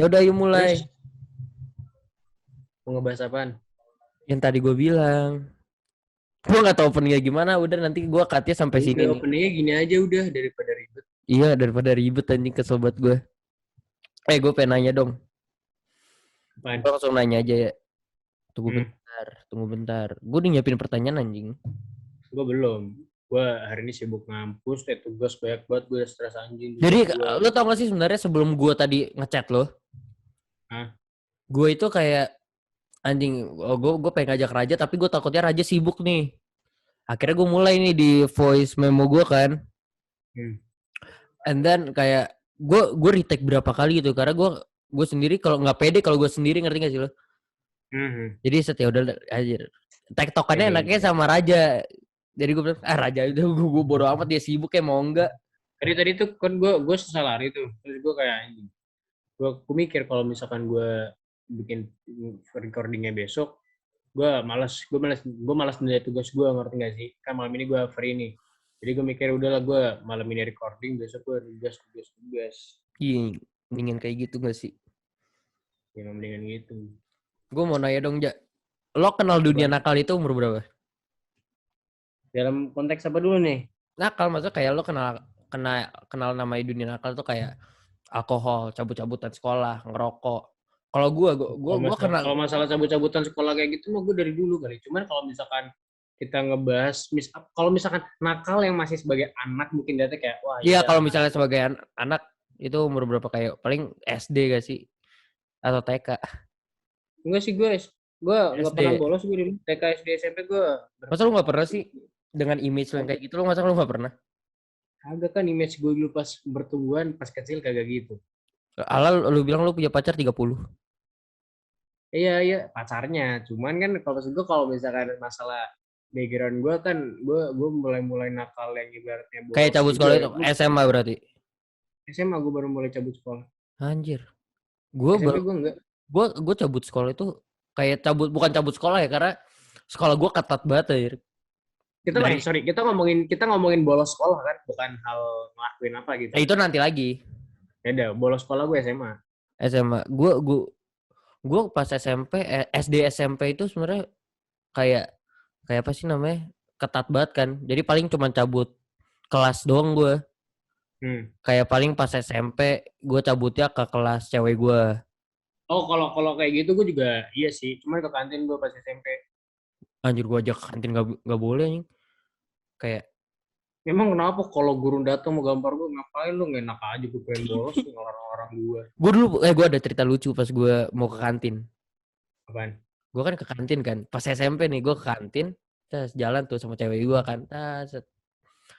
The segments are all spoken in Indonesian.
Ya udah yuk mulai. Terus mau ngebahas apaan? Yang tadi gue bilang. Gue nggak tahu openingnya gimana. Udah nanti gue cutnya sampai sini Udah nih. openingnya gini aja udah daripada ribet. Iya daripada ribet anjing ke sobat gue. Gue pengen nanya dong. Apaan? Gue langsung nanya aja ya. Tunggu Hmm, bentar. Tunggu bentar. Gue udah nyiapin pertanyaan anjing. gue belum. Gue hari ini sibuk ngampus, tugas banyak banget, gue stres anjing. Jadi Gua, lo tau gak sih sebenarnya sebelum gue tadi ngechat lo. Hah? Gue itu kayak anjing. Gue pengen ngajak Raja tapi gue takutnya Raja sibuk nih. Akhirnya gue mulai nih di voice memo gue kan. Hmm. And then kayak gue retake berapa kali gitu karena gue sendiri kalau nggak pede kalau gue sendiri, ngerti gak sih lo? Hmm. Jadi setiap udah aja tektokannya Pede. enaknya sama Raja. Jadi gue bilang Raja itu gue bodo amat dia sibuk kayak mau enggak. Tadi tuh kan gue susah lari tuh. Terus gue kayak anjing. Gue mikir kalau misalkan gue bikin recordingnya besok, gue malas nilai tugas gue, ngerti gak sih? Kan malam ini gue free nih. Jadi gue mikir udahlah gue malam ini recording, besok gue tugas. Iya, mendingan kayak gitu gak sih? Ya mendingan gitu. Gue mau nanya dong, Ja. Lo kenal dunia Apaan? nakal itu umur berapa? Dalam konteks apa dulu nih? Nakal maksudnya kayak lo kenal namanya dunia nakal tuh kayak alkohol, cabut-cabutan sekolah, ngerokok. Kalau gue kenal. Kalau masalah cabut-cabutan sekolah kayak gitu mah gue dari dulu kali. Cuman kalau misalkan kita ngebahas, kalau misalkan nakal yang masih sebagai anak mungkin data kayak wah Iya, iya kalau anak. misalnya sebagai anak itu umur berapa, kayak paling SD gak sih? Atau TK? Enggak sih gue nggak pernah SD. bolos gue dulu TK SD SMP gue Masa lu gak pernah sih dengan image yang kayak gitu, masa lu gak pernah? agak kan image gue dulu pas bertumbuhan pas kecil kagak gitu. Alal lu bilang lu punya pacar 30. Iya pacarnya. Cuman kan kalau maksud gue kalau misalkan masalah background gue kan gue mulai nakal yang ibaratnya Kayak bolos cabut juga sekolah ya. itu SMA berarti. SMA gue baru mulai cabut sekolah. Anjir. Gue SMP baru gue enggak. gue cabut sekolah itu kayak bukan cabut sekolah ya, karena sekolah gue ketat banget ya. Dari Kita ngomongin bolos sekolah kan, bukan hal ngelakuin apa gitu. itu nanti lagi. Beda, bolos sekolah gue SMA. SMA. Gue pas SMP SD SMP itu sebenarnya kayak kayak apa sih namanya? Ketat banget kan. Jadi paling cuma cabut kelas doang gue. Kayak paling pas SMP gue cabutnya ke kelas cewek gue. Oh, kalau kayak gitu gue juga iya sih. Cuman ke kantin gue pas SMP. Anjir, gue ajak ke kantin gak boleh nih. Kayak Memang kenapa kalau guru datang mau gambar gue ngapain lu, nggak enak aja gue pengen bolos tuh ngelarang orang gue. gue ada cerita lucu pas gue mau ke kantin. Apaan? Gue kan ke kantin kan. Pas SMP nih gue ke kantin. Terus jalan tuh sama cewek gue kan.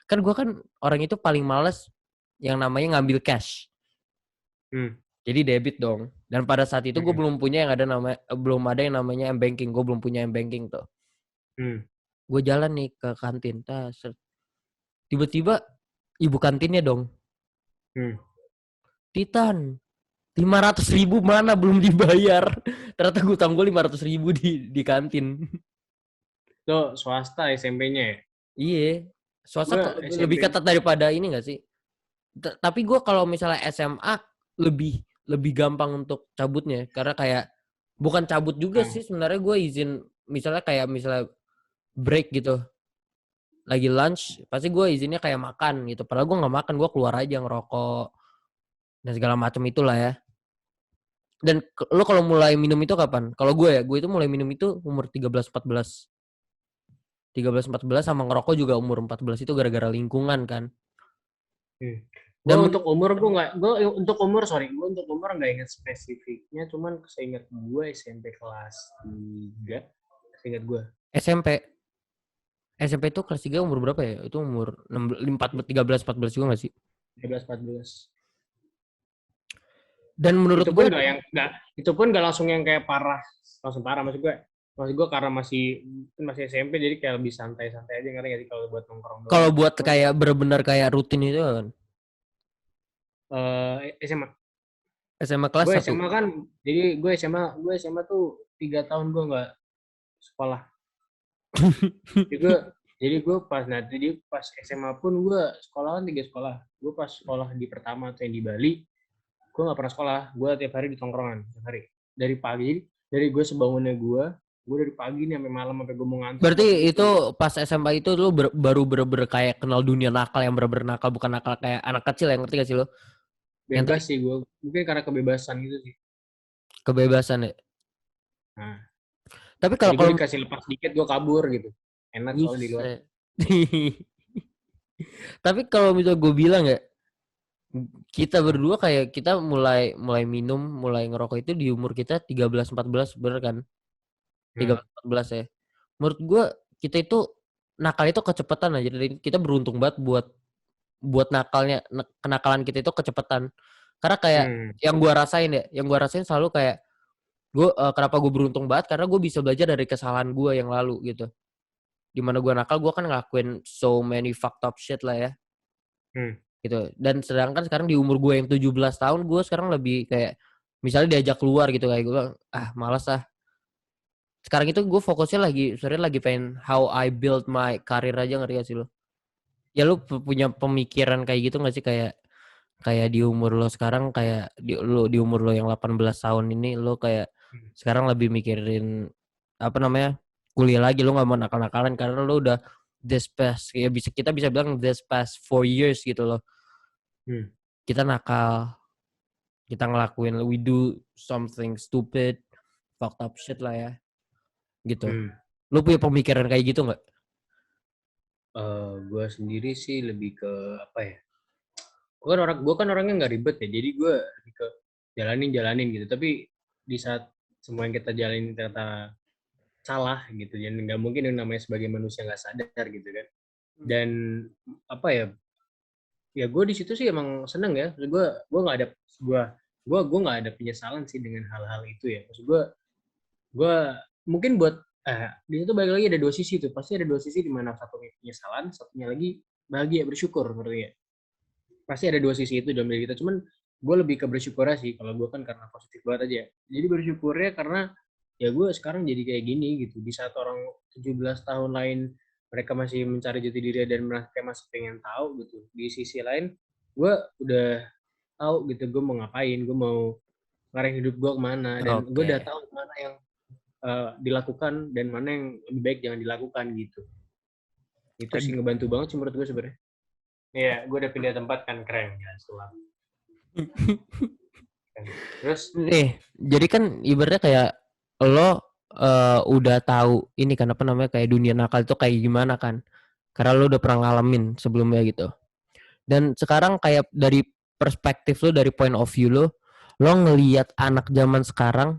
Kan gue kan orang itu paling males yang namanya ngambil cash. Jadi debit dong. Dan pada saat itu gue belum ada yang namanya M-Banking. Gue belum punya M-Banking tuh. Gue jalan nih ke kantin. Tiba-tiba ibu kantinnya dong. Titan, 500.000 mana belum dibayar. Ternyata gue utang gue 500.000 di kantin. Itu swasta SMP-nya ya? Iya. Swasta lebih SMP. ketat daripada ini gak sih? Tapi gue kalau misalnya SMA lebih gampang untuk cabutnya, karena kayak bukan cabut juga sih sebenarnya, gue izin misalnya break gitu, lagi lunch pasti gue izinnya kayak makan gitu, padahal gue nggak makan, gue keluar aja ngerokok dan segala macam itulah ya. Dan lo kalau mulai minum itu kapan? Kalau gue itu mulai minum itu umur 13-14 sama ngerokok juga umur 14, itu gara-gara lingkungan kan. Gue Dan untuk umur nggak ingat spesifiknya, cuman seingat gue SMP kelas 3, seingat gue. SMP itu kelas 3 umur berapa ya? Itu umur 13-14 juga gak sih? 13-14. Dan menurut Itu pun gue nggak langsung yang kayak langsung parah, maksud gue karena masih SMP, jadi kayak lebih santai-santai aja, ngerti nggak sih kalau buat nongkrong doang. kalau buat kayak bener-bener kayak rutin itu kan SMA. SMA kelas Gue 1. SMA kan, jadi gue SMA tuh 3 tahun gue nggak sekolah. jadi gue pas SMA pun gue sekolah kan 3 sekolah. Gue pas sekolah di pertama tuh yang di Bali, gue nggak pernah sekolah, gue tiap hari di tongkrongan tiap hari dari pagi, dari gue sebangunnya gue dari pagi nih sampai malam sampai gue mau ngantuk Berarti masih itu gitu. pas SMA itu lu baru bener-bener kayak kenal dunia nakal yang bener-bener nakal, bukan nakal kayak anak kecil yang ngerti gak sih lu? Yang tadi Bebas sih gue, mungkin karena kebebasan gitu sih. kebebasan ya. Nah, Tapi jadi kalau gue kalau dikasih lepas dikit gue kabur gitu, enak soalnya di luar. buset. Tapi kalau misalnya gue bilang ya, kita Nah, berdua kayak kita mulai mulai minum, mulai ngerokok itu di umur kita 13-14, bener kan? nah, 13-14 ya. Menurut gue kita itu nakal itu kecepatan aja. Jadi kita beruntung banget buat kenakalan kita itu kecepatan. Karena kayak hmm, yang gua rasain selalu kayak kenapa gue beruntung banget karena gue bisa belajar dari kesalahan gue yang lalu gitu. Dimana gue nakal, gue kan ngelakuin so many fucked up shit lah ya hmm, gitu. Dan sedangkan sekarang di umur gue yang 17 tahun, gue sekarang lebih kayak misalnya diajak keluar gitu, kayak gue bilang, malas ah. Sekarang itu gue fokusnya sebenarnya lagi pengen how I build my career aja, ngerti gak sih lo? Ya lu punya pemikiran kayak gitu gak sih, kayak kayak di umur lo sekarang, kayak di umur lo yang 18 tahun ini lo kayak hmm, sekarang lebih mikirin apa namanya, kuliah lagi, lo nggak mau nakal-nakalan karena lo udah this past, ya kita bisa bilang this past 4 years gitu loh, hmm, kita nakal, kita ngelakuin, we do something stupid, fucked up shit lah ya gitu. hmm. Lo punya pemikiran kayak gitu nggak? Gue sendiri sih lebih ke apa ya? Gue kan orangnya nggak ribet ya, jadi gue lebih ke jalanin gitu. Tapi di saat semua yang kita jalanin ternyata salah gitu, dan nggak mungkin yang namanya sebagai manusia nggak sadar gitu kan. Dan apa ya? Ya gue di situ sih emang seneng ya. Gue nggak ada gue gue nggak ada penyesalan sih dengan hal-hal itu ya. Maksud gue mungkin buat di situ balik lagi ada dua sisi tuh. Pasti ada dua sisi di mana satunya penyesalan, satunya lagi bahagia bersyukur, ngerti ya. Pasti ada dua sisi itu dalam diri kita, cuman gue lebih ke bersyukurnya sih. Kalau gue kan karena positif banget aja, jadi bersyukurnya karena ya gue sekarang jadi kayak gini gitu. Di saat orang 17 tahun lain mereka masih mencari jati diri dan mereka masih pengen tahu gitu, di sisi lain gue udah tahu gitu gue mau ngapain, gue mau ngarah hidup gue kemana, dan gue udah Oke. tahu mana yang dilakukan dan mana yang lebih baik jangan dilakukan gitu. Itu sih ngebantu banget sih menurut gue sebenarnya. Iya, gue udah pindah tempat kan, keren kan, sulap. Terus, Nih, jadi kan ibaratnya kayak lo udah tahu ini kan apa namanya, kayak dunia nakal itu kayak gimana kan? Karena lo udah pernah ngalamin sebelumnya gitu. Dan sekarang kayak dari perspektif lo, dari point of view lo ngelihat anak zaman sekarang,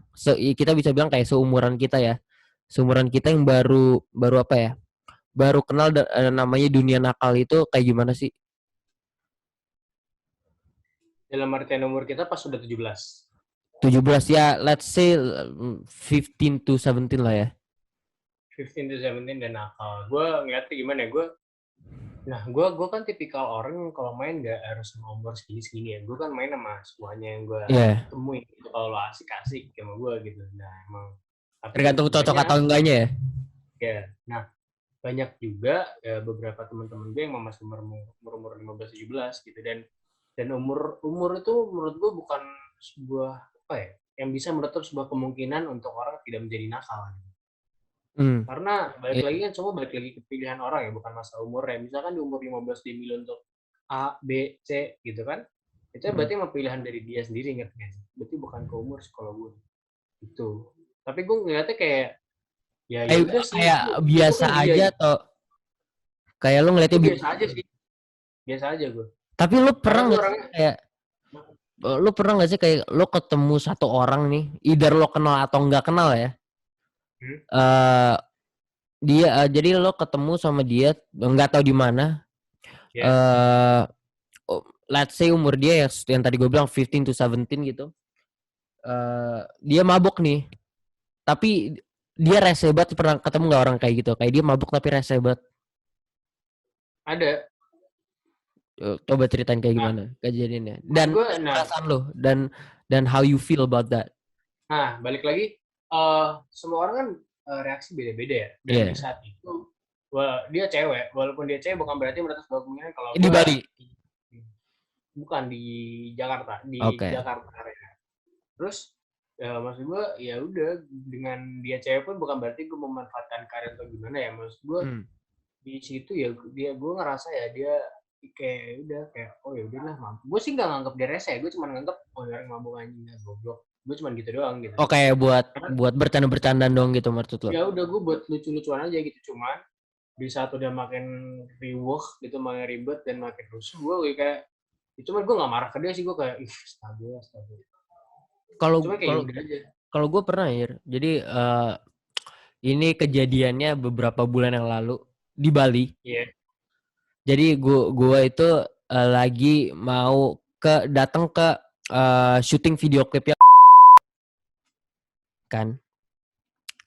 kita bisa bilang kayak seumuran kita ya. Seumuran kita yang baru baru apa ya? Baru kenal namanya dunia nakal itu kayak gimana sih? dalam artian umur kita pas sudah 17. 17 ya, let's say 15 to 17 lah ya. 15 to 17 dan nakal. Gue ngeliatnya gimana ya, gue kan tipikal orang yang kalau main gak harus sama umur segini-segini ya. Gue kan main sama semuanya yang gue Iya. Yeah. temuin. Gitu. Kalau lo asik-asik sama gue gitu. Nah emang, tapi Tergantung cocok atau banyak, enggaknya ya. ya. Nah, banyak juga ya, beberapa teman-teman gue yang masih umur 15-17 gitu. Dan umur itu menurut gue bukan sebuah apa ya, yang bisa menutup sebuah kemungkinan untuk orang tidak menjadi nakal. Hmm. Karena balik Iya. lagi kan semua balik lagi ke pilihan orang ya, bukan masalah umur ya. Misalkan di umur 15 dia milih untuk A, B, C gitu kan. Itu berarti emang pilihan dari dia sendiri, ngerti gak sih? Berarti bukan ke umur sih kalau gue. Itu. Tapi gue ngeliatnya kayak ya udah sih, Kayak itu biasa kan dia aja gitu. atau kayak lu Gue ngeliatnya biasa aja sih. Biasa aja gue. tapi lu Karena pernah gue nggak sih orangnya kayak lu pernah nggak sih kayak lu ketemu satu orang nih, either lo kenal atau nggak kenal ya, hmm, eh dia jadi lo ketemu sama dia nggak tahu di mana, ya eh let's say umur dia yang tadi gue bilang 15 to 17 gitu, dia mabuk nih, tapi dia rese banget. Pernah ketemu nggak orang kayak gitu, kayak dia mabuk tapi rese banget? ada. Coba ceritain kayak Nah, gimana kejadiannya menurut dan gue, perasaan lo, dan how you feel about that. balik lagi, semua orang kan reaksi beda-beda ya. Iya. Dan di saat itu, dia cewek, walaupun dia cewek bukan berarti menurut gue kemungkinan kalau Di gue Bali. bukan di Jakarta, Oke. area. Terus ya maksud gue ya udah, dengan dia cewek pun bukan berarti gue memanfaatkan Karen atau gimana ya. Maksud gue Hmm. di situ ya gue ngerasa ya dia kayak udah kayak oh ya udahlah mabuk. Gue sih nggak nganggap dia rese, gue cuma nganggap oh orang mabuk anjing goblok. Gue cuma gitu doang gitu. Oke, Karena buat bercanda-bercandaan dong gitu maksud lo. ya udah gue buat lucu-lucuan aja gitu, cuman di saat udah makin riweh gitu, makin ribet dan makin rusuh, gue kayak itu mah gue nggak marah ke dia sih, gue kayak ih astaga astaga, Kalau cuma kayak kalau udah aja. kalau gue pernah ya. Jadi ini kejadiannya beberapa bulan yang lalu di Bali. Iya. Yeah. Jadi gua itu lagi mau datang ke syuting video klip ya kan.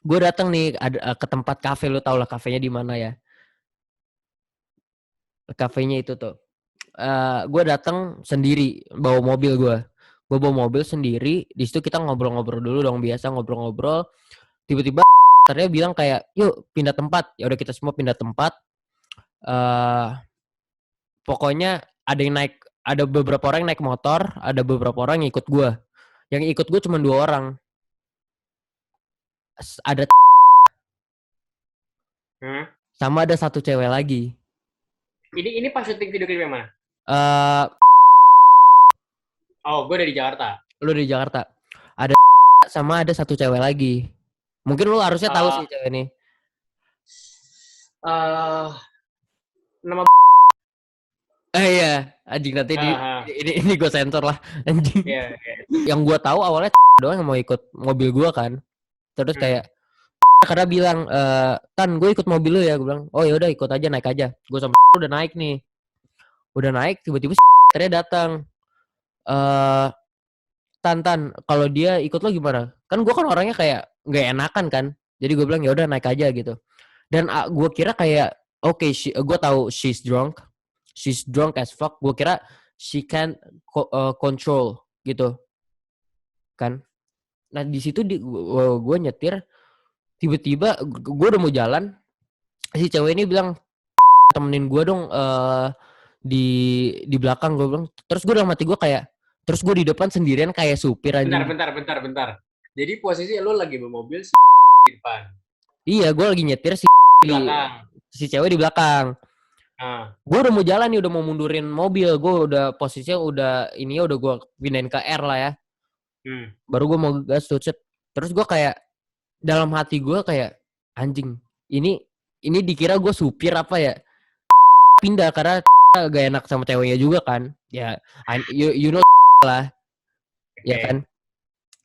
Gue datang nih ke tempat kafe, lu tau lah kafenya di mana ya. Kafenya itu tuh. Gue datang sendiri bawa mobil gue. Gue bawa mobil sendiri. Di situ kita ngobrol-ngobrol dulu dong, biasa ngobrol-ngobrol. Tiba-tiba ternyata bilang kayak, "Yuk pindah tempat." Ya udah kita semua pindah tempat. Pokoknya ada beberapa orang yang naik motor, ada beberapa orang yang ikut gue. Yang ikut gue cuma 2 orang. Ada sama ada satu cewek lagi. Ini pas syuting video klip yang mana? Eh Oh, gue dari Jakarta. Lu di Jakarta. Ada sama ada satu cewek lagi. Mungkin lu harusnya tahu Uh, sih cewek ini. uh, nama Iya, anjing nanti ini gue sensor lah anjing. ya, Yang gue tahu awalnya doang yang mau ikut mobil gue kan. Terus kayak karena bilang Tan gue ikut mobil lu ya, gue bilang oh ya udah ikut aja, naik aja. Gue sama udah naik nih, udah naik tiba-tiba ternyata datang. Tan kalau dia ikut lo gimana, kan gue kan orangnya kayak nggak enakan kan, jadi gue bilang ya udah naik aja gitu. Dan gue kira kayak oke, gue tahu she's drunk as fuck, gue kira she can control gitu kan. Nah di situ gue nyetir, tiba-tiba gue udah mau jalan, si cewek ini bilang temenin gue dong di belakang. Gue bilang terus gue dalam hati gue kayak, terus gue di depan sendirian kayak supir bentar, anjing. bentar, bentar, bentar. Jadi posisi lo lagi bawa mobil di depan, Iya gue lagi nyetir, di belakang. si cewek di belakang. Nah, Gue udah mau jalan nih, udah mau mundurin mobil, gue udah posisinya udah ini udah gue pindahin ke R lah ya. Baru gue mau gas tuh, terus gue kayak dalam hati gue kayak anjing, ini dikira gue supir apa ya, pindah karena gak enak sama ceweknya juga kan ya. You know lah ya okay. kan.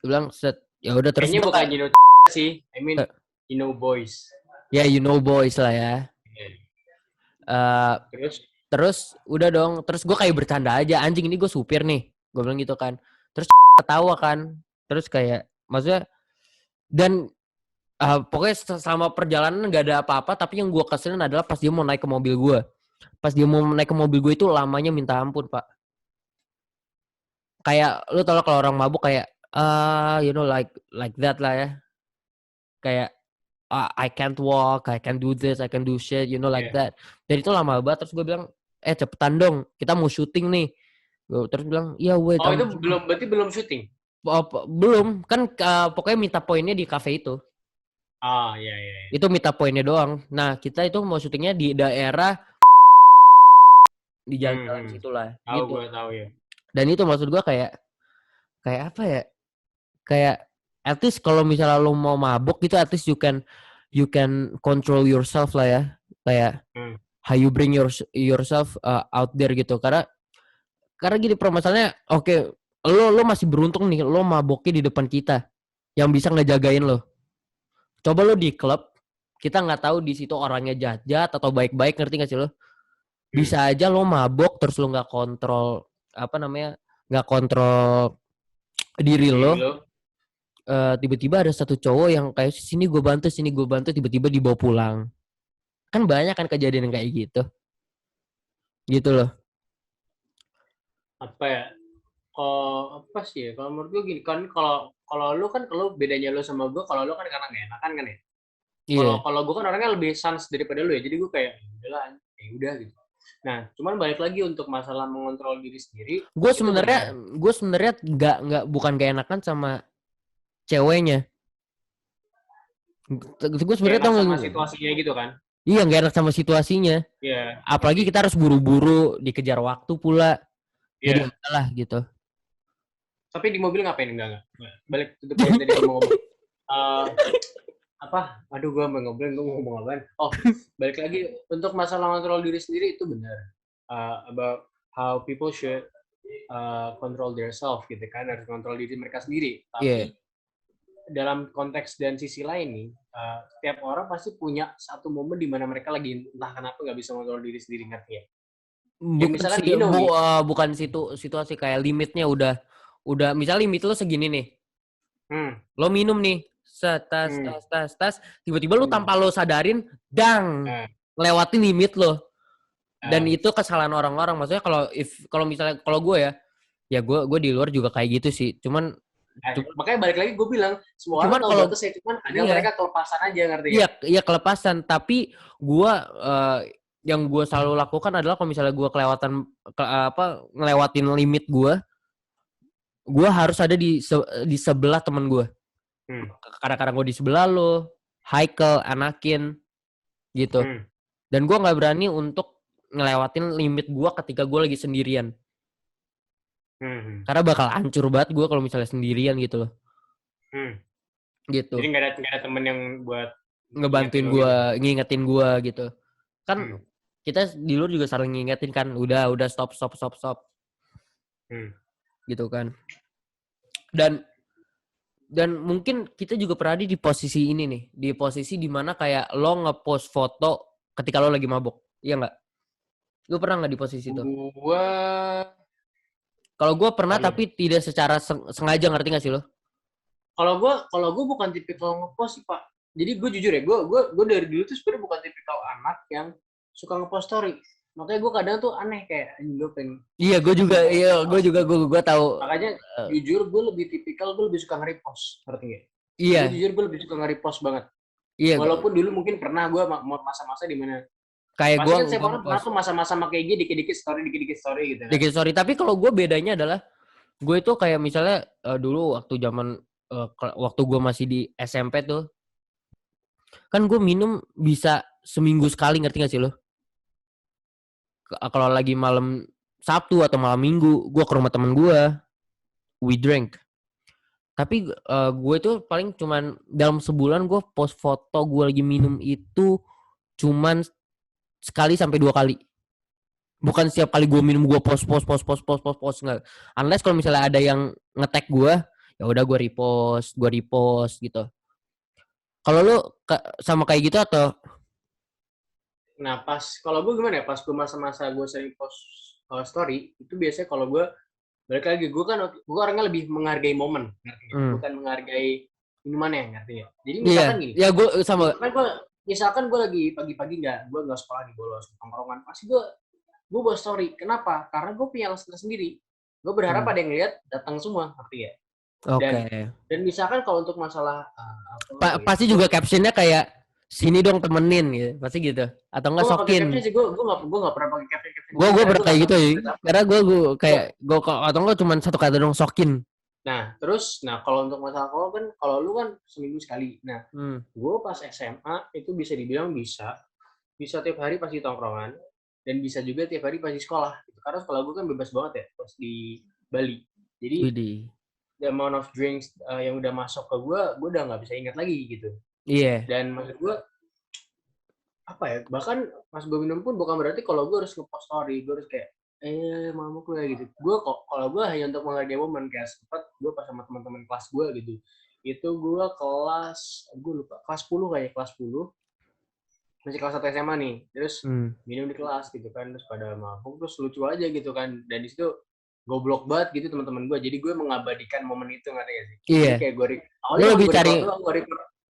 Gue bilang set ya udah, terus Kayaknya gue bukan kayak you know sih, I mean you know boys. ya you know boys lah ya. Terus Terus udah dong, terus gue kayak bercanda aja, anjing ini gue supir nih, gue bilang gitu kan. Terus ketawa kan, terus kayak maksudnya, dan pokoknya selama perjalanan nggak ada apa-apa, tapi yang gue keselin adalah pas dia mau naik ke mobil gue. Pas dia mau naik ke mobil gue itu lamanya minta ampun pak. Kayak lu tau lah kalau orang mabuk kayak you know like that lah ya. Kayak I can't walk, I can do this, I can do shit, you know like yeah. that. Dan itu lama banget. Terus gue bilang cepetan dong, kita mau syuting nih. Gue terus bilang iya wait, Oh itu belum, berarti belum syuting? belum kan, pokoknya minta poinnya di cafe itu. Ah iya, iya. Itu minta poinnya doang. Nah kita itu mau syutingnya di daerah di jalan-jalan situlah Tahu, gitu. gue tahu ya. Dan itu maksud gue kayak apa ya, kayak at least kalau misalnya lo mau mabuk gitu, at least you can control yourself lah ya, kayak how you bring yourself out there gitu. Karena gini permasalahannya, oke, lo masih beruntung nih, lo maboknya di depan kita yang bisa ngejagain lo. Coba lo di klub, kita nggak tahu di situ orangnya jahat atau baik-baik, ngerti nggak sih lo? Bisa aja lo mabok terus lo nggak kontrol apa namanya, nggak kontrol diri lo. Tiba-tiba ada satu cowok yang kayak sini gue bantu, tiba-tiba dibawa pulang. Kan banyak kan kejadian yang kayak gitu loh. Apa ya? Apa sih ya? Kalau menurut gue gini kan, kalau lu kan, kalau bedanya lu sama gue, kalau lu kan karena gak enakan kan ya. Iya. Kalau gue kan orangnya lebih sans daripada lu ya. Jadi gue kayak udahlah, ya udah gitu. Nah, cuman balik lagi untuk masalah mengontrol diri sendiri, Gue itu benar. sebenarnya nggak bukan gak enakan sama ceweknya. Gue Kayak sebenarnya enak tau sama nggak? situasinya gitu kan. Iya nggak enak sama situasinya. Iya, Apalagi ngerti. kita harus buru-buru dikejar waktu pula. Jadi Iya. enggak lah gitu. Tapi di mobil ngapain? Enggak. Balik to the point tadi gue mau ngomong. Eh, apa? Aduh, gue mau ngobrol, gue mau ngomong apaan? Oh, balik lagi untuk masalah kontrol diri sendiri itu benar. About how people should control their self gitu kan, harus kontrol diri mereka sendiri. Iya. Tapi dalam konteks dan sisi lain nih, setiap orang pasti punya satu momen di mana mereka lagi entah kenapa nggak bisa kontrol diri sendiri, ngerti ya? Ya Bukan misalkan sih you know nih. bukan situasi kayak limitnya udah misalnya limit lo segini nih. Hmm, Lo minum nih, tas hmm, tas tas tas, tiba-tiba lo hmm, tanpa lo sadarin, dang, eh, lewatin limit lo. Dan eh, itu kesalahan orang-orang. Maksudnya kalau misalnya kalau gue ya gue di luar juga kayak gitu sih. Cuman makanya balik lagi gue bilang semua orang cuman tahu kalau batasnya, cuman kadang iya mereka kelepasan aja, ngerti iya ya? iya kelepasan. Tapi gue yang gue selalu lakukan adalah kalau misalnya gue ngelewatin limit gue harus ada di sebelah temen gue. Hmm, Kadang-kadang gue di sebelah lo, Haikal, Anakin, gitu. hmm, Dan gue nggak berani untuk ngelewatin limit gue ketika gue lagi sendirian. hmm, Karena bakal hancur banget gue kalau misalnya sendirian gitu loh. hmm. Jadi Gitu. nggak ada temen yang buat ingetin Ngebantuin lo gue, gitu. ngingetin gue gitu. Kan Hmm, kita di luar juga saling ngingetin kan. Udah stop hmm, gitu kan. Dan mungkin kita juga pernah di posisi ini nih. Di posisi dimana kayak lo ngepost foto ketika lo lagi mabok. Iya nggak? Lo pernah nggak di posisi itu? gua Kalau gue pernah kalau tapi tidak secara sengaja, ngerti gak sih lo? kalau gue bukan tipikal ngepost sih, Pak. Jadi gue jujur ya, gue dari dulu tuh sebenarnya bukan tipikal anak yang suka ngepost story. Makanya gue kadang tuh aneh kayak anjing gue pengen Iya, gue juga, iya, gue tahu. makanya jujur gue lebih tipikal, gue lebih suka nge-repost, ngerti nggak? Gue Iya, jujur gue lebih suka nge-repost banget. iya, Walaupun dulu mungkin pernah gue masa-masa di mana kayak pasti gue kan setiap orang pernah ngepost tuh masa-masa kayak gini dikit-dikit story gitu kan. dikit story. Tapi kalau gue bedanya adalah gue itu kayak misalnya dulu waktu zaman waktu gue masih di SMP tuh, kan gue minum bisa seminggu sekali, ngerti gak sih lo? Kalau lagi malam Sabtu atau malam Minggu, gue ke rumah temen gue, we drink. Tapi gue itu paling cuman dalam sebulan gue post foto gue lagi minum itu cuman sekali sampai 2 kali. Bukan setiap kali gue minum gue post nggak. Unless kalau misalnya ada yang nge-tag gue, ya udah gue repost gitu. Kalau lu sama kayak gitu atau? Nah pas kalau gue gimana ya, pas gue masa-masa gue sering post story itu biasanya kalau gue balik lagi gue orangnya lebih menghargai momen, ngerti ya? Bukan menghargai minumannya, ngerti ya? Jadi Iya, misalkan gini, ya gue sama. misalkan gue lagi pagi-pagi gue nggak sekolah di bolos tongkrongan, pasti gue buat story. Kenapa? Karena gue punya alasan sendiri. Gue berharap ada yang lihat, datang semua, ngerti ya? Oke. Dan misalkan kalau untuk masalah apa lagi ya? Pasti juga captionnya kayak sini dong temenin gitu, pasti gitu. Atau Gue enggak nggak pakai sokin. caption sih, gue nggak pernah pakai caption Gue gitu gue karena pernah gue kayak nggak tahu gitu ya. maksudnya apa. Karena gue Gue kayak gue atau enggak cuma satu kata dong sokin. nah kalau untuk masalah alkohol kan, kalau lu kan seminggu sekali. Nah, Hmm. gue pas SMA itu bisa dibilang bisa tiap hari pasti tongkrongan dan bisa juga tiap hari pasti sekolah. Gitu. Karena sekolah gue kan bebas banget ya pas di Bali. Jadi Widih. the amount of drinks yang udah masuk ke gue udah nggak bisa ingat lagi gitu. Iya. Dan maksud gue apa ya, bahkan pas gue minum pun bukan berarti kalau gue harus nge-post story, gue harus kayak mamaku ya gitu. Gue kok kalau gue hanya untuk menghargai momen, kayak sempat gue pas sama teman-teman kelas gue gitu, itu gue lupa kelas 10 kayak kelas 10 masih kelas 1 SMA nih, terus minum di kelas gitu kan, terus pada mabuk, terus lucu aja gitu kan, dan di situ goblok banget gitu teman-teman gue, jadi gue mengabadikan momen itu, nggak ada sih, Iya. jadi kayak Lu awalnya cuma lebih gue cari. record doang,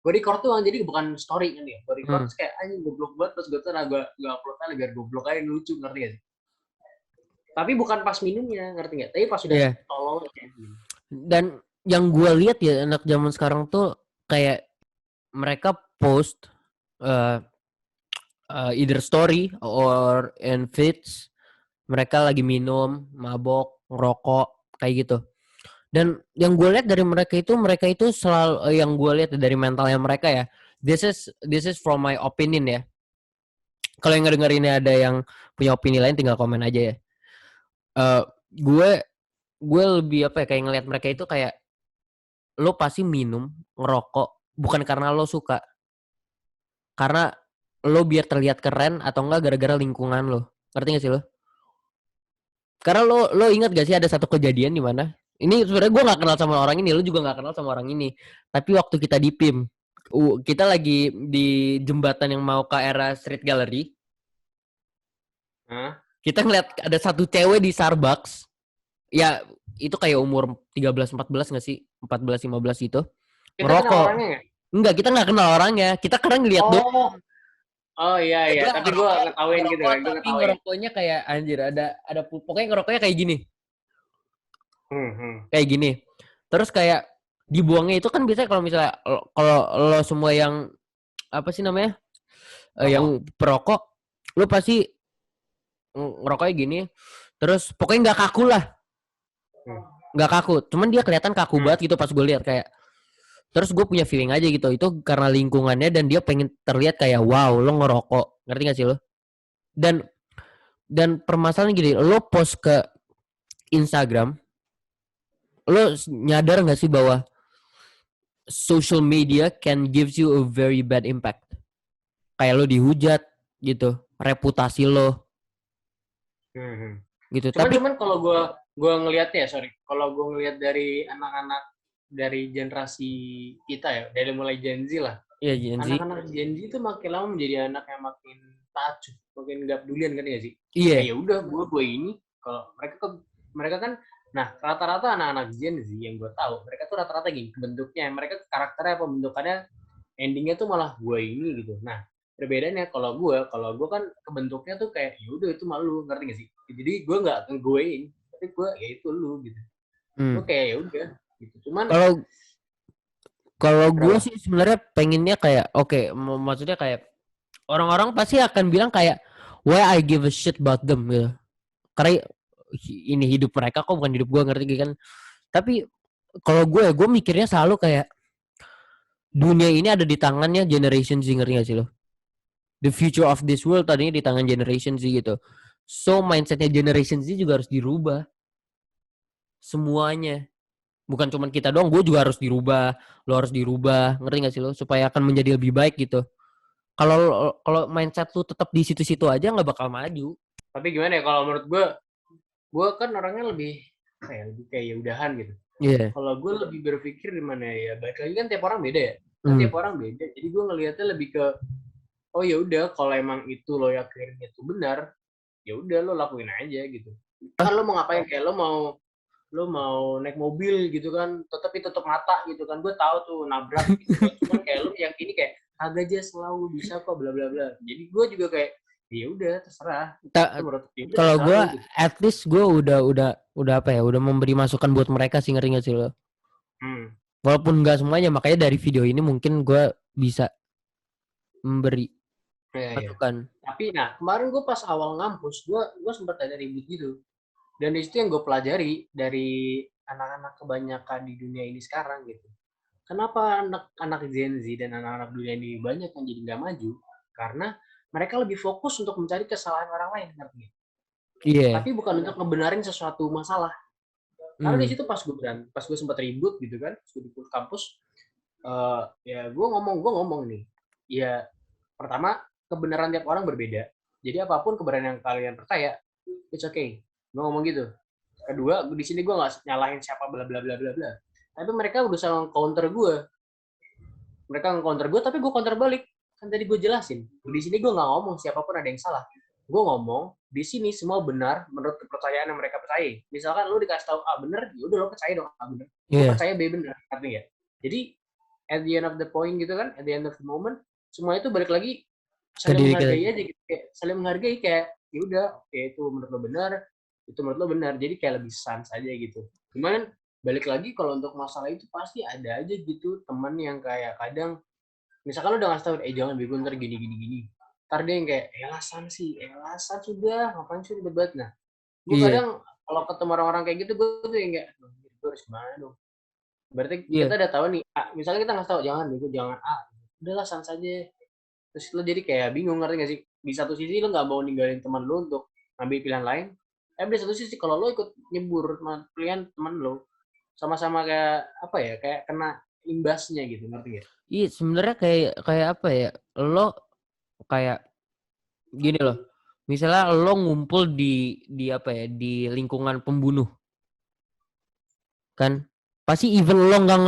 gue record doang, jadi bukan story kan ya, gue record Hmm. terus kayak anjing goblok banget, terus gue tuh gue upload aja biar goblok aja lucu, ngerti gak sih? Tapi bukan pas minumnya, ngerti nggak? Tapi pas sudah Iya. tolol kayak gini. Dan yang gue lihat ya anak zaman sekarang tuh kayak mereka post either story or in feeds mereka lagi minum, mabok, ngerokok kayak gitu. Dan yang gue lihat dari mereka itu selalu yang gue lihat dari mentalnya mereka ya. This is from my opinion ya. Kalau yang ngedenger ini ada yang punya opini lain tinggal komen aja ya. Uh, gue gue lebih apa ya kayak ngelihat mereka itu kayak lo pasti minum, ngerokok bukan karena lo suka. Karena lo biar terlihat keren atau enggak gara-gara lingkungan lo. Ngerti gak sih lo? Karena lo ingat gak sih ada satu kejadian di mana ini sebenarnya gue nggak kenal sama orang ini, lo juga nggak kenal sama orang ini. Tapi waktu kita di PIM, kita lagi di jembatan yang mau ke era Street Gallery. Kita ngeliat ada satu cewek di Starbucks. Ya itu kayak umur 13-14 gak sih? 14-15 itu. Kita Ngerokok. kenal orangnya gak? Enggak, kita nggak kenal orangnya. Kita kadang ngeliat doang. Oh iya iya, tapi gue ngetawain gitu kan, gue tapi ngetawain. ngerokoknya kayak anjir ada pokoknya ngerokoknya kayak gini. Kayak gini. Terus kayak dibuangnya itu kan biasanya kalau misalnya kalau lo semua yang apa sih namanya? Yang perokok, lo pasti ngerokoknya gini. Terus pokoknya nggak kaku lah. Nggak kaku. Cuman dia kelihatan kaku banget gitu pas gue lihat kayak. Terus gue punya feeling aja gitu. Itu karena lingkungannya dan dia pengen terlihat kayak wow lo ngerokok. Ngerti gak sih lo? Dan permasalahan gini, lo post ke Instagram, lo nyadar gak sih bahwa social media can gives you a very bad impact. Kayak lo dihujat gitu, reputasi lo. Gitu. Cuman kalau gue ngelihatnya kalau gue ngelihat dari anak-anak dari generasi kita ya, dari mulai Gen Z lah. Iya, Gen Z. Anak-anak Gen Z itu makin lama menjadi anak yang makin tacuh, makin nggak pedulian kan ya sih? Iya. Ya udah, gue ini. Kalau mereka kan, nah rata-rata anak-anak Gen Z yang gue tahu, mereka tuh rata-rata gini, bentuknya, mereka karakternya pembentukannya, endingnya tuh malah gue ini gitu. Nah, perbedaannya kalau gue kan kebentuknya tuh kayak ya udah itu malu, ngerti gak sih? Jadi gue nggak ngeguein, tapi gue ya itu lu gitu. Gue kayak ya udah gitu. Cuman kalau gue sih sebenarnya pengennya kayak oke, maksudnya kayak orang-orang pasti akan bilang kayak why I give a shit about them gitu. Karena ini hidup mereka kok bukan hidup gue, ngerti kan? Tapi kalau gue mikirnya selalu kayak dunia ini ada di tangannya Generation Z, ngerti gak sih lo? The future of this world tadinya di tangan Generation Z gitu. So mindsetnya Generation Z juga harus dirubah. Semuanya. Bukan cuma kita doang, gue juga harus dirubah. Lo harus dirubah, ngerti gak sih lo? Supaya akan menjadi lebih baik gitu. Kalau mindset lu tetap di situ-situ aja nggak bakal maju. Tapi gimana ya kalau menurut gue kan orangnya lebih kayak ya udahan gitu. Iya. Kalau gue lebih berpikir di mana ya, balik lagi kan tiap orang beda ya. Kan tiap orang beda. Jadi gue ngelihatnya lebih ke oh ya udah kalau emang itu lo yakin itu benar, ya udah lo lakuin aja gitu. Kan lo mau ngapain, kayak lo mau naik mobil gitu kan, tapi tutup mata gitu kan, gue tahu tuh nabrak gitu kan. Cuman kayak lo yang ini kayak agak aja selalu bisa kok bla bla bla. Jadi gue juga kayak ya udah terserah. Kalau gue at least gue udah apa ya, udah memberi masukan buat mereka sih, ngerti gak sih lo? Walaupun nggak semuanya, makanya dari video ini mungkin gue bisa memberi masukan. Tapi nah kemarin gue pas awal ngampus gue sempat ada ribut gitu. Dan itu yang gue pelajari dari anak-anak kebanyakan di dunia ini sekarang gitu. Kenapa anak-anak Gen Z dan anak-anak dunia ini banyak yang jadi nggak maju? Karena mereka lebih fokus untuk mencari kesalahan orang lain, ngerti? Iya. Tapi bukan untuk ngebenarin sesuatu masalah. Karena di situ pas gue sempat ribut gitu kan, di kampus, ya gue ngomong nih, ya pertama kebenaran tiap orang berbeda. Jadi apapun kebenaran yang kalian percaya, it's okay. Gue ngomong gitu. Kedua, di sini gue nggak nyalahin siapa bla bla bla bla bla. Tapi mereka berusaha counter gue. Mereka counter gue, tapi gue counter balik. Kan tadi gue jelasin. Di sini gue nggak ngomong siapapun ada yang salah. Gue ngomong di sini semua benar menurut kepercayaan yang mereka percaya. Misalkan lu dikasih tahu A benar, ya udah lo percaya dong A benar. Gue percaya B benar, artinya. Jadi at the end of the point gitu kan, at the end of the moment, semua itu balik lagi saling menghargai aja gitu. Kayak, saling menghargai kayak ya udah, kayak itu menurut lo benar, itu menurut lo benar. Jadi kayak lebih sans aja gitu. Cuman balik lagi kalau untuk masalah itu pasti ada aja gitu teman yang kayak kadang misalkan lo udah ngasih tau jangan bego ntar gini. ntar dia yang kayak elasan sudah ngapain sih ribet banget. Nah gue Iya, kadang kalau ketemu orang-orang kayak gitu gue tuh yang kayak gue harus gimana dong. Berarti kita iya. udah tahu nih misalnya kita nggak tahu jangan gitu jangan udahlah sans saja. Terus lo jadi kayak bingung, ngerti gak sih? Di satu sisi lo nggak mau ninggalin teman lo untuk ngambil pilihan lain, di satu sisi kalau lo ikut nyebur pilihan teman lo, sama-sama kayak apa ya, kayak kena imbasnya gitu, ngerti gak? Iya, sebenarnya kayak kayak apa ya? Lo kayak gini loh. Misalnya lo ngumpul di apa ya? Di lingkungan pembunuh, kan? Pasti even lo nggak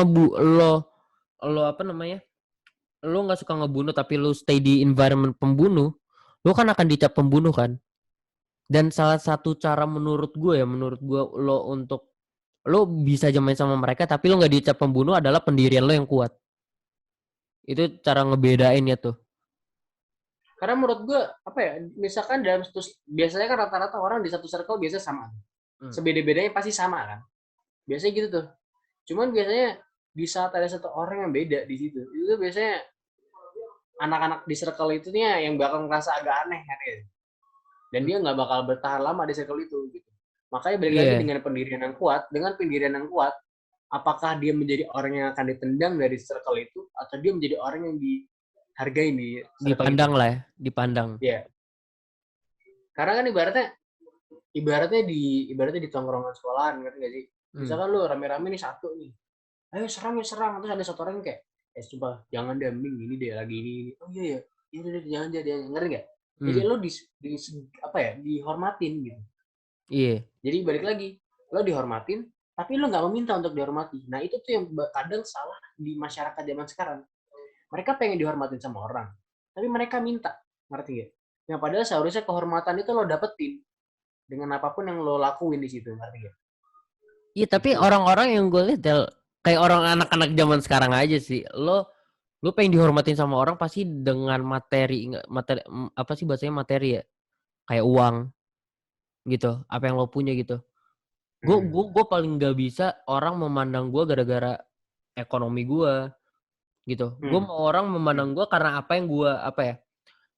lo apa namanya? Lo nggak suka ngebunuh tapi lo stay di environment pembunuh, lo kan akan dicap pembunuh kan? Dan salah satu cara menurut gue lo untuk lo bisa aja main sama mereka tapi lo nggak dicap pembunuh adalah pendirian lo yang kuat. Itu cara ngebedain ya tuh. Karena menurut gue apa ya, misalkan dalam satu, biasanya kan rata-rata orang di satu circle biasa sama, Hmm. sebeda-bedanya pasti sama kan, biasanya gitu tuh. Cuman biasanya di saat ada satu orang yang beda di situ, itu biasanya anak-anak di circle itu nih yang bakal ngerasa agak aneh kan ya. Dan dia nggak bakal bertahan lama di circle itu gitu. Makanya balik lagi Iya, dengan pendirian yang kuat, apakah dia menjadi orang yang akan ditendang dari circle itu atau dia menjadi orang yang dihargai di circle itu. dipandang lah ya, dipandang. Ya, karena kan ibaratnya di tongkrongan sekolahan, ngerti gak sih? Hmm. Misalkan lu rame-rame nih satu nih, ayo serang ya serang, terus ada satu orang kayak, coba jangan deh, mending ini deh lagi ini. Oh iya ya, ini deh jangan jadi, ngerti gak? Jadi Hmm. lu di apa ya, dihormatin gitu. Iya. Jadi balik lagi, lo dihormatin, tapi lo nggak meminta untuk dihormati. Nah itu tuh yang kadang salah di masyarakat zaman sekarang. Mereka pengen dihormatin sama orang, tapi mereka minta, ngerti gak? Yang padahal seharusnya kehormatan itu lo dapetin dengan apapun yang lo lakuin di situ, ngerti gak? Iya, tapi Gitu. orang-orang yang gue lihat kayak orang anak-anak zaman sekarang aja sih. Lo pengen dihormatin sama orang pasti dengan materi, materi apa sih bahasanya materi ya? Kayak uang gitu, apa yang lo punya gitu. Hmm. Gue paling nggak bisa orang memandang gue gara-gara ekonomi gue gitu. Gue Hmm. mau orang Hmm. memandang gue karena apa yang gue apa ya?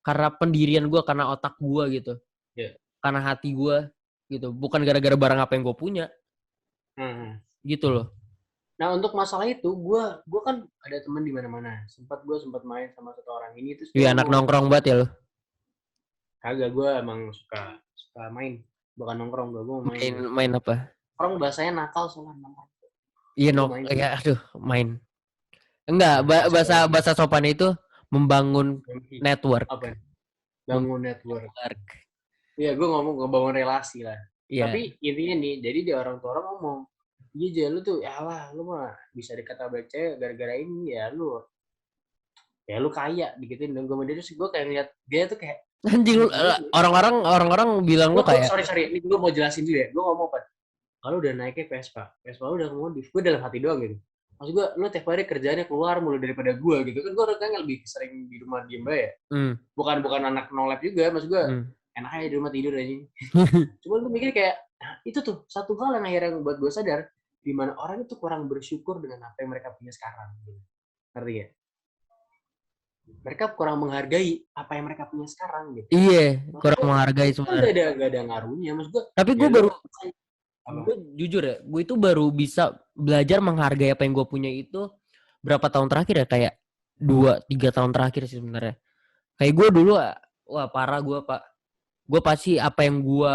Karena pendirian gue, karena otak gue gitu, Ya. karena hati gue gitu. Bukan gara-gara barang apa yang gue punya Hmm. gitu loh. Nah untuk masalah itu, gue kan ada teman di mana-mana. Gue sempat main sama satu orang ini, terus dia Iya, anak ngomong, nongkrong banget ya lo. kagak, gue emang suka suka main, bukan nongkrong, gue mau main Main gue. main apa? Orang bahasanya nakal soalnya nongkrong. Iya, Gue main sih. ya aduh, main. Enggak, Nah, bahasa asal bahasa sopan itu membangun network. apa ya? Bangun Membangun network. network. Iya, gue ngomong ngebangun relasi lah. Iya. Tapi intinya nih, jadi dia orang tua orang ngomong, iya aja lu tuh, ya lah, lu mah bisa dikata baca gara-gara ini ya lu kaya, digituin dong. Gue terus gue kayak ngeliat dia tuh kayak, Anjing, anjing lu. orang-orang bilang lu Gue kayak sorry, ini gue mau jelasin dulu ya. Gue ngomong apa? Kalau udah naiknya Vespa lu udah modif. Gue dalam hati doang gitu. Maksud gue, lu tiap hari kerjaannya keluar mulu daripada gue gitu kan. Gue orangnya lebih sering di rumah diem ya. hmm, Bukan anak nolep juga, maksud gue hmm. enak aja di rumah tidur aja. Cuman gue mikir kayak, nah, itu tuh satu hal yang akhirnya buat gue sadar, di mana orang itu kurang bersyukur dengan apa yang mereka punya sekarang. Gitu. Ngerti ya? Mereka kurang menghargai apa yang mereka punya sekarang gitu. Iya, kurang Maksudnya menghargai itu kan sebenarnya. gak ada ngaruhnya. Maksud gue, Tapi ya lu apa? gue jujur ya, gue itu baru bisa belajar menghargai apa yang gue punya itu berapa tahun terakhir ya, kayak 2-3 tahun terakhir sih sebenarnya. Kayak gue dulu, wah parah gue pak. Gue pasti apa yang gue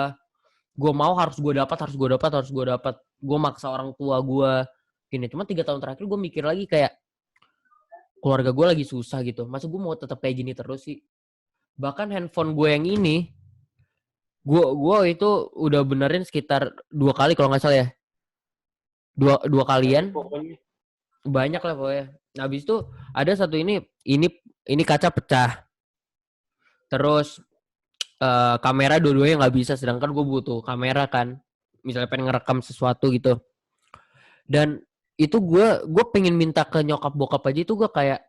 mau harus gue dapat. Gue maksa orang tua gue gini. Cuma 3 tahun terakhir gue mikir lagi kayak keluarga gue lagi susah gitu. Masa gue mau tetap kayak gini terus sih? Bahkan handphone gue yang ini, gue itu udah benerin sekitar 2 kali kalau nggak salah ya. Dua Tapi kalian, pokoknya banyak lah pokoknya. Nah, habis itu ada satu ini kaca pecah. Terus kamera dua-duanya nggak bisa, sedangkan gue butuh kamera kan. Misalnya pengen ngerekam sesuatu gitu. Dan itu gue pengen minta ke nyokap bokap aja itu gue kayak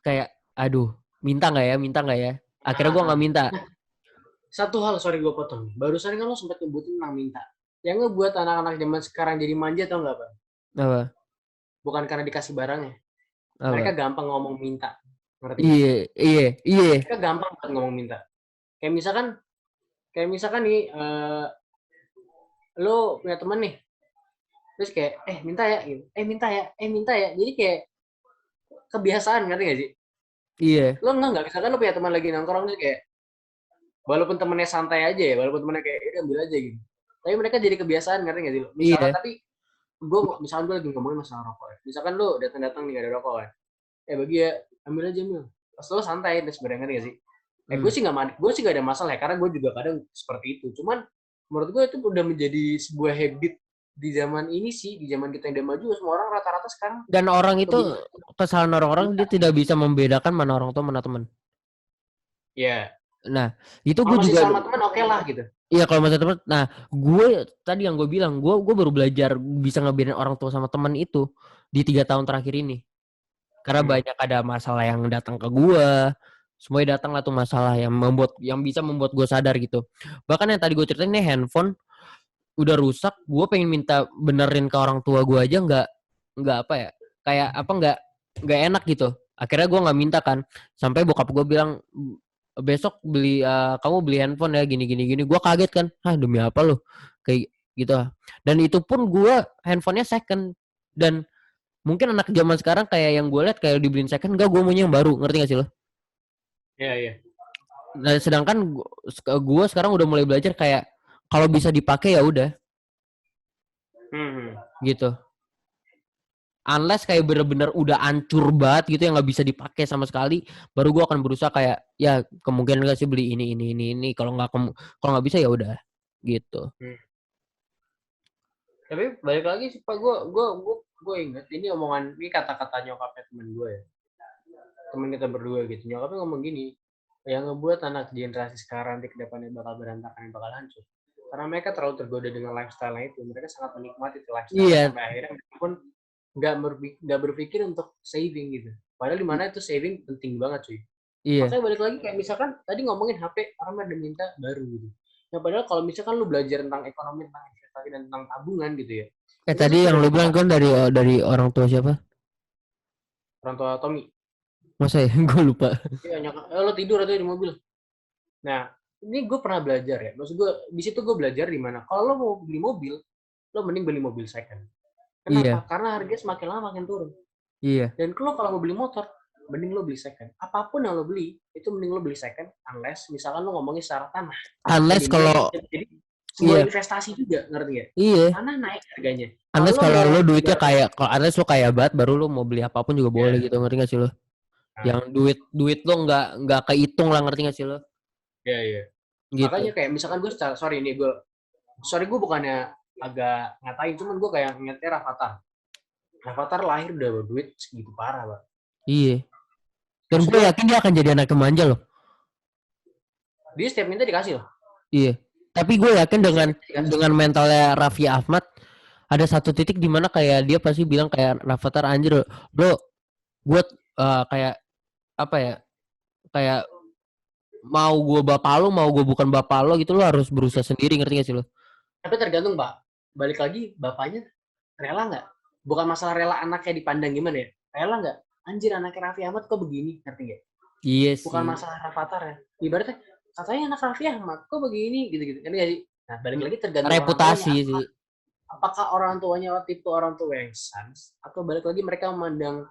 kayak aduh, minta nggak ya, akhirnya gue nggak minta. nah, satu hal, sorry gue potong. Barusan kan lo sempat nyebutin tentang minta. Yang ngebuat anak-anak zaman sekarang jadi manja tau nggak, Bang? Apa Bukan karena dikasih barangnya. Mereka apa gampang ngomong minta. Ngerti nggak? Iya, iya, iya, Mereka gampang banget ngomong minta. Kayak misalkan nih lo punya temen nih, terus kayak minta ya gitu. Minta ya, minta ya. Jadi kayak kebiasaan, ngerti gak sih? iya, Lo enggak misalkan lo punya teman lagi nongkrong terus kayak walaupun temennya santai aja ya, walaupun temennya kayak udah ambil aja gitu. Tapi mereka jadi kebiasaan, ngerti gak sih lo? Misalkan iya. tapi misalkan gue lagi ngomongin masalah rokok ya. Misalkan lo datang-datang nih gak ada rokok kan. Bagi ya, ambil aja mil. Pas lo santai dan sebenarnya, ngerti gak sih? Hmm. Gue sih gak ada masalah ya, karena gue juga kadang seperti itu. Cuman menurut gue itu udah menjadi sebuah habit di zaman ini sih, di zaman kita yang udah maju, semua orang rata-rata sekarang Dan orang itu kebiasaan kesalahan orang-orang minta. dia tidak bisa membedakan mana orang tua mana teman. Ya, Nah, itu kalau gue masih juga sama teman oke lah gitu. iya kalau masa teman. Nah, gue tadi yang gue bilang, gue baru belajar bisa ngebedain orang tua sama teman itu di 3 tahun terakhir ini. Karena Hmm. banyak ada masalah yang datang ke gue. Semuanya datang lah tuh masalah yang bisa membuat gue sadar gitu. Bahkan yang tadi gue ceritain nih handphone udah rusak, gue pengen minta benerin ke orang tua gue aja nggak apa ya, kayak apa nggak enak gitu. Akhirnya gue nggak minta kan, sampai bokap gue bilang besok kamu beli handphone ya gini gini gini. Gue kaget kan, demi apa lo kayak gitu. Dan itu pun gue handphonenya second. Dan mungkin anak zaman sekarang kayak yang gue lihat kayak dibeliin second, enggak, gue maunya yang baru, ngerti gak sih lo? Iya, iya. Nah, sedangkan gue sekarang udah mulai belajar kayak kalau bisa dipakai ya udah Hmm. gitu. Unless kayak bener-bener udah hancur banget gitu yang nggak bisa dipakai sama sekali, baru gue akan berusaha kayak ya kemungkinan gak sih beli ini. Kalau nggak bisa ya udah gitu. Hmm. Tapi balik lagi sih Pak, gue inget ini omongan ini kata-kata nyokapnya temen gue ya, temen kita berdua gitu. Nyokapnya ngomong gini, yang ngebuat anak generasi sekarang di kedepannya bakal berantakan, bakal hancur. Karena mereka terlalu tergoda dengan lifestyle itu, mereka sangat menikmati lifestyle Iya, sampai akhirnya mereka pun nggak berpikir untuk saving gitu. Padahal di mana itu saving penting banget cuy. iya. Makanya balik lagi kayak misalkan tadi ngomongin HP, orang ada minta baru gitu. Ya padahal kalau misalkan lu belajar tentang ekonomi, tentang investasi dan tentang tabungan gitu ya, itu Tadi tuh yang sudah lu bilang dibahas kan dari orang tua siapa? orang tua Tommy. Masa ya? Gue lupa. Iya, nyokap, lo tidur atau di mobil. Nah, ini gue pernah belajar ya. Maksud gue, di situ gue belajar di mana kalau lo mau beli mobil, lo mending beli mobil second. Kenapa? Iya, Karena harganya semakin lama makin turun. iya. Dan kalau mau beli motor, mending lo beli second. Apapun yang lo beli, itu mending lo beli second. Unless, misalkan lo ngomongin secara tanah. Kayak di Unless Indonesia, kalau jadi sebuah iya, investasi juga, ngerti gak? iya. Tanah naik harganya. Kalau Unless lo kalau mau, lu duitnya ibaratnya, kayak kalau unless lu kaya banget baru lu mau beli apapun juga boleh ya, gitu, ngerti gak sih lu? nah, Yang duit lu nggak kehitung lah, ngerti gak sih lu? ya, ya. Makanya Gitu. kayak misalkan gue, sorry gue bukannya agak ngatain, cuman gue kayak ngeliatnya Rafathar lahir udah berduit segitu parah, Pak. Iya. Dan Maksud gue gue, yakin dia akan jadi anak yang manja loh. dia setiap minta dikasih loh. Iya. Tapi gue yakin Dia dengan setiap minta dikasih. dengan mentalnya Raffi Ahmad ada satu titik di mana kayak dia pasti bilang kayak Rafathar anjir lo gue kayak apa ya, kayak mau gue bapak lo mau gue bukan bapak lo gitu lo harus berusaha sendiri, ngerti gak sih lo? Tapi tergantung, Pak. Balik lagi, bapaknya rela nggak? Bukan masalah rela anaknya dipandang gimana ya. Rela nggak? Anjir, anaknya Raffi Ahmad kok begini, ngerti nggak? Iya Bukan sih. masalah Rafathar ya. Ibaratnya, katanya anak Raffi Ahmad kok begini, gitu-gitu. Ngerti nggak sih? Nah, balik lagi tergantung orang tuanya. Reputasi sih. Apakah orang tuanya waktu itu orang tua yang sans, atau balik lagi mereka memandang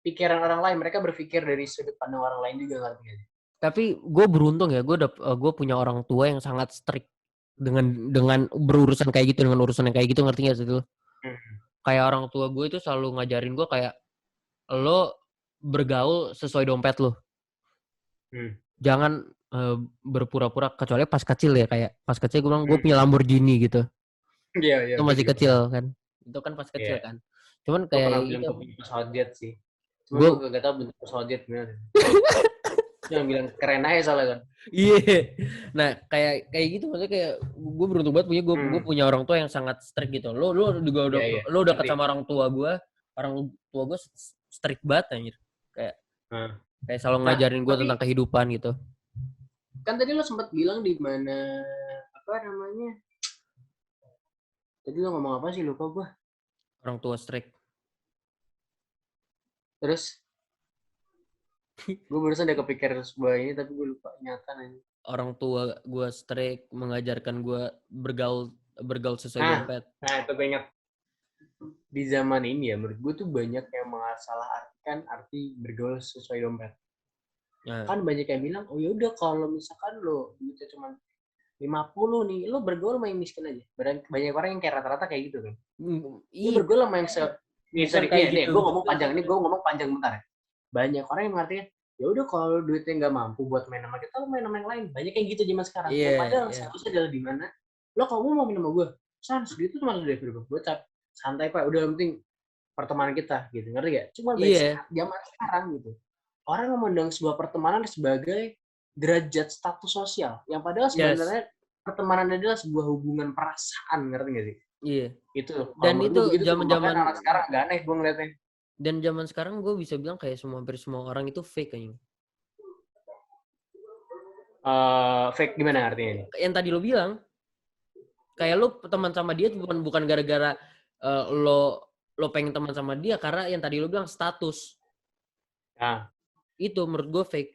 pikiran orang lain, mereka berpikir dari sudut pandang orang lain juga, ngerti nggak sih? Tapi gue beruntung ya, gue punya orang tua yang sangat strict dengan berurusan kayak gitu, dengan urusan yang kayak gitu, ngerti gak sih lo? Hmm. Kayak orang tua gue itu selalu ngajarin gue kayak lo bergaul sesuai dompet lo. Hmm. Jangan berpura-pura, kecuali pas kecil ya, kayak pas kecil gue bilang gue Hmm. punya Lamborghini gitu. Iya, iya, Itu gue masih juga kecil pernah. kan. Itu kan pas kecil Iya, kan. Cuman gue kayak pernah bilang gitu. gue punya pesawat jet sih. Cuman Gue gue gak tau bentuk pesawat jet gimana. Yang bilang keren aja soalnya kan. iya. Nah, kayak gitu maksudnya kayak gue beruntung banget gue Hmm. punya orang tua yang sangat strict gitu. Lo juga udah Iya, iya. lo dekat Ngerti. sama orang tua gue. Orang tua gue strict banget anjir. Kayak Nah, kayak selalu nah, ngajarin gue tentang tapi kehidupan gitu. kan tadi lo sempat bilang di mana apa namanya? Tadi lo ngomong apa sih, lupa gue. Orang tua strict. Terus Gue barusan udah kepikiran sebuah ini tapi gue lupa nyata nih. Orang tua gue strict mengajarkan gue bergaul bergaul sesuai Nah, dompet. nah itu gue ingat di zaman ini ya menurut gue tuh banyak yang salah artikan arti bergaul sesuai dompet. Nah, Kan banyak yang bilang, oh yaudah kalau misalkan lo duitnya cuma 50 nih, lo bergaul sama yang miskin aja. Banyak orang yang kayak rata-rata kayak gitu kan. Lo iya, bergaul sama yang bukan sorry, kayak iya, nih, gitu. gue ngomong panjang bentar ya. Banyak orang yang mengartikan, ya udah kalau duitnya nggak mampu buat main sama kita, lo main sama yang lain. Banyak yang gitu zaman sekarang. Iya, Yang padahal iya. seharusnya adalah di mana, lo kalau mau main sama gue, sans, duit itu cuma dari gue gocap. Santai pak, udah yang penting pertemanan kita gitu, ngerti gak? Cuma Iya, zaman sekarang gitu. Orang memandang sebuah pertemanan sebagai derajat status sosial, yang padahal yes, sebenarnya pertemanan adalah sebuah hubungan perasaan, ngerti gak sih? iya. Itu, kalau Dan menurut itu gue begitu tuh, zaman-zaman makanya anak sekarang agak aneh gue ngeliatnya. dan zaman sekarang gue bisa bilang kayak hampir semua orang itu fake kayaknya. Fake gimana artinya ini? Yang tadi lo bilang, kayak lo teman sama dia bukan bukan gara-gara lo pengen teman sama dia karena yang tadi lo bilang status. Nah, Itu menurut gue fake.